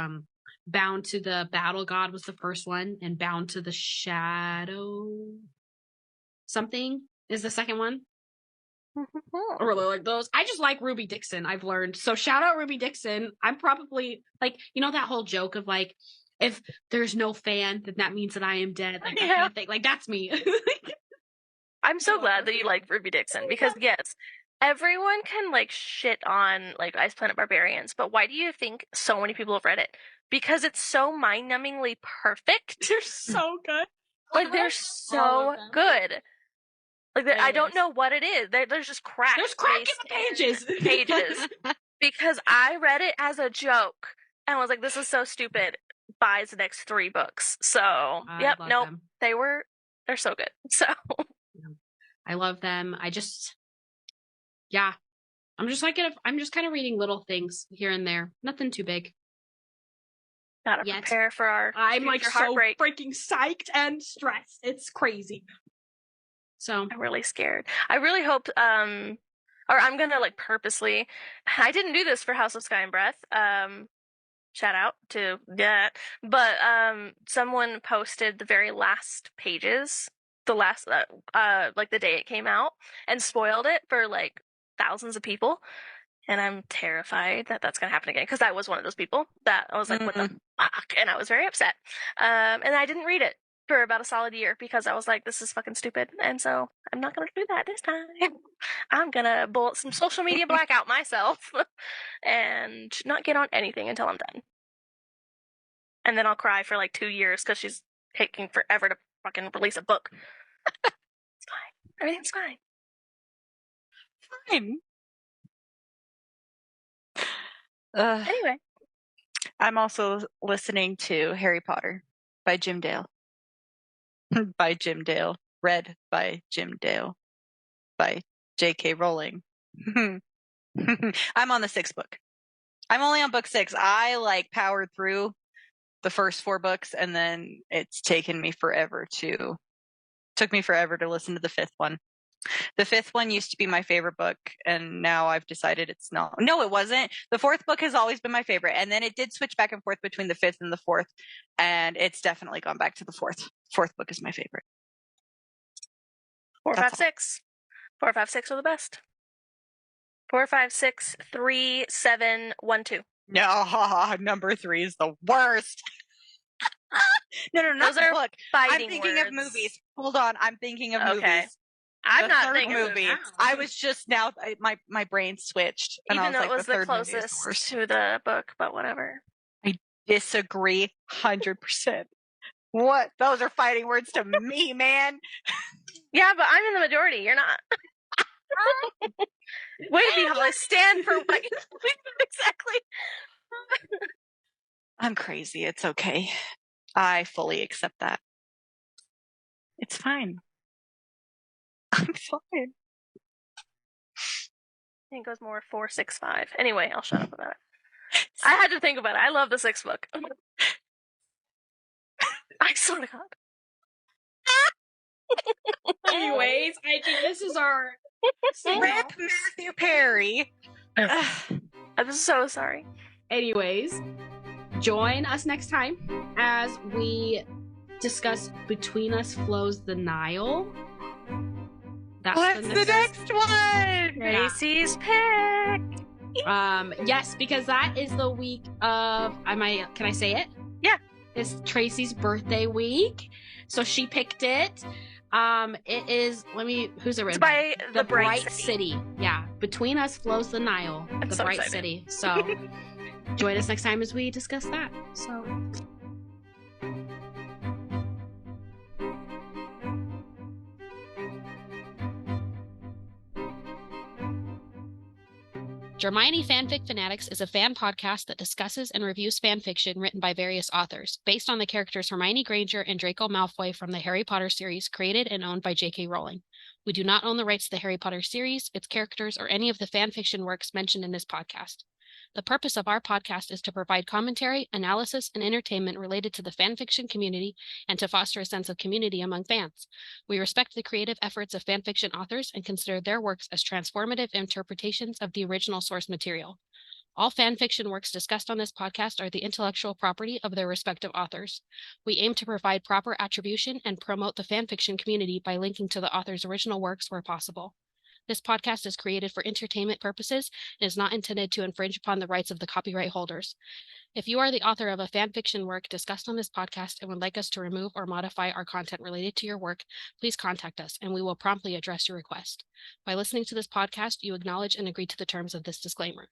Speaker 1: Bound to the Battle God was the first one, and Bound to the Shadow something is the second one. I really like those. I just like Ruby Dixon, I've learned. So shout out Ruby Dixon. I'm probably like, that whole joke of like, if there's no fan, then that means that I am dead. Like, that kind of thing. Like, that's me.
Speaker 3: I'm so glad that you like Ruby Dixon because yes, everyone can like shit on like Ice Planet Barbarians, but why do you think so many people have read it? Because it's so mind-numbingly perfect.
Speaker 1: They're so good.
Speaker 3: Like they're so good. Like I don't know what it is. There's just crack.
Speaker 1: There's crack in the
Speaker 3: pages. Because I read it as a joke and was like, "This is so stupid." Buys the next 3 books. So they're so good. So
Speaker 1: I love them. I'm just kind of reading little things here and there. Nothing too big.
Speaker 3: Gotta prepare for our
Speaker 1: I'm like
Speaker 3: heartbreak.
Speaker 1: So freaking psyched and stressed. It's crazy. So
Speaker 3: I'm really scared. I really hope or I'm gonna like purposely. I didn't do this for House of Sky and Breath. Shout out to that. But someone posted the very last pages, the last like the day it came out, and spoiled it for like thousands of people. And I'm terrified that that's going to happen again because I was one of those people that I was like, what the fuck? And I was very upset. And I didn't read it for about a solid year because I was like, this is fucking stupid. And so I'm not going to do that this time. I'm going to bullet some social media blackout myself and not get on anything until I'm done. And then I'll cry for like 2 years because she's taking forever to fucking release a book. It's fine. Everything's fine.
Speaker 2: Fine.
Speaker 3: Anyway,
Speaker 2: I'm also listening to Harry Potter by Jim Dale. By Jim Dale. Read by Jim Dale. By J.K. Rowling. I'm on the 6th book. I'm only on book 6. I powered through the first 4 books, and then it's taken me forever to listen to the 5th one. The 5th one used to be my favorite book, and now I've decided it's not. No, it wasn't. The 4th book has always been my favorite, and then it did switch back and forth between the 5th and the 4th, and it's definitely gone back to the 4th. 4th book is my favorite.
Speaker 3: 4, 5, 6. 4, 5, 6 are the best. 4, 5, 6, 3, 7, 1, 2.
Speaker 2: No, number 3 is the worst. No, not
Speaker 3: those are
Speaker 2: book.
Speaker 3: Fighting
Speaker 2: I'm thinking
Speaker 3: words.
Speaker 2: of movies. Hold on, I'm thinking of movies.
Speaker 3: I'm
Speaker 2: the
Speaker 3: not
Speaker 2: third
Speaker 3: thinking
Speaker 2: movie. I was just now. My brain switched, and
Speaker 3: even
Speaker 2: I was
Speaker 3: though it was the
Speaker 2: third
Speaker 3: closest to the book, but whatever.
Speaker 2: I disagree 100%. What? Those are fighting words to me, man.
Speaker 3: Yeah, but I'm in the majority. You're not. Way to be, Holly. Stand for what? Exactly.
Speaker 2: I'm crazy. It's okay. I fully accept that. It's fine. I'm fine.
Speaker 3: I think it goes more 4, 6, 5. Anyway, I'll shut up about it. I had to think about it. I love the 6th book. I swear to God.
Speaker 1: Anyways, I think this is our
Speaker 2: Rip Matthew Perry.
Speaker 3: I'm so sorry.
Speaker 1: Anyways, join us next time as we discuss Between Us Flows the Nile.
Speaker 2: What's the next one?
Speaker 3: Tracy's pick.
Speaker 1: Yes, because that is the week of. Can I say it?
Speaker 3: Yeah.
Speaker 1: It's Tracy's birthday week, so she picked it. It is. Who's it written?
Speaker 3: It's by
Speaker 1: The Bright City. Yeah, Between Us Flows the Nile.
Speaker 3: I'm
Speaker 1: the
Speaker 3: so
Speaker 1: Bright
Speaker 3: excited.
Speaker 1: City. So join us next time as we discuss that. So. Germani Fanfic Fanatics is a fan podcast that discusses and reviews fanfiction written by various authors, based on the characters Hermione Granger and Draco Malfoy from the Harry Potter series, created and owned by J.K. Rowling. We do not own the rights to the Harry Potter series, its characters, or any of the fanfiction works mentioned in this podcast. The purpose of our podcast is to provide commentary, analysis, and entertainment related to the fanfiction community and to foster a sense of community among fans. We respect the creative efforts of fanfiction authors and consider their works as transformative interpretations of the original source material. All fanfiction works discussed on this podcast are the intellectual property of their respective authors. We aim to provide proper attribution and promote the fanfiction community by linking to the author's original works where possible. This podcast is created for entertainment purposes and is not intended to infringe upon the rights of the copyright holders. If you are the author of a fanfiction work discussed on this podcast and would like us to remove or modify our content related to your work, please contact us and we will promptly address your request. By listening to this podcast, you acknowledge and agree to the terms of this disclaimer.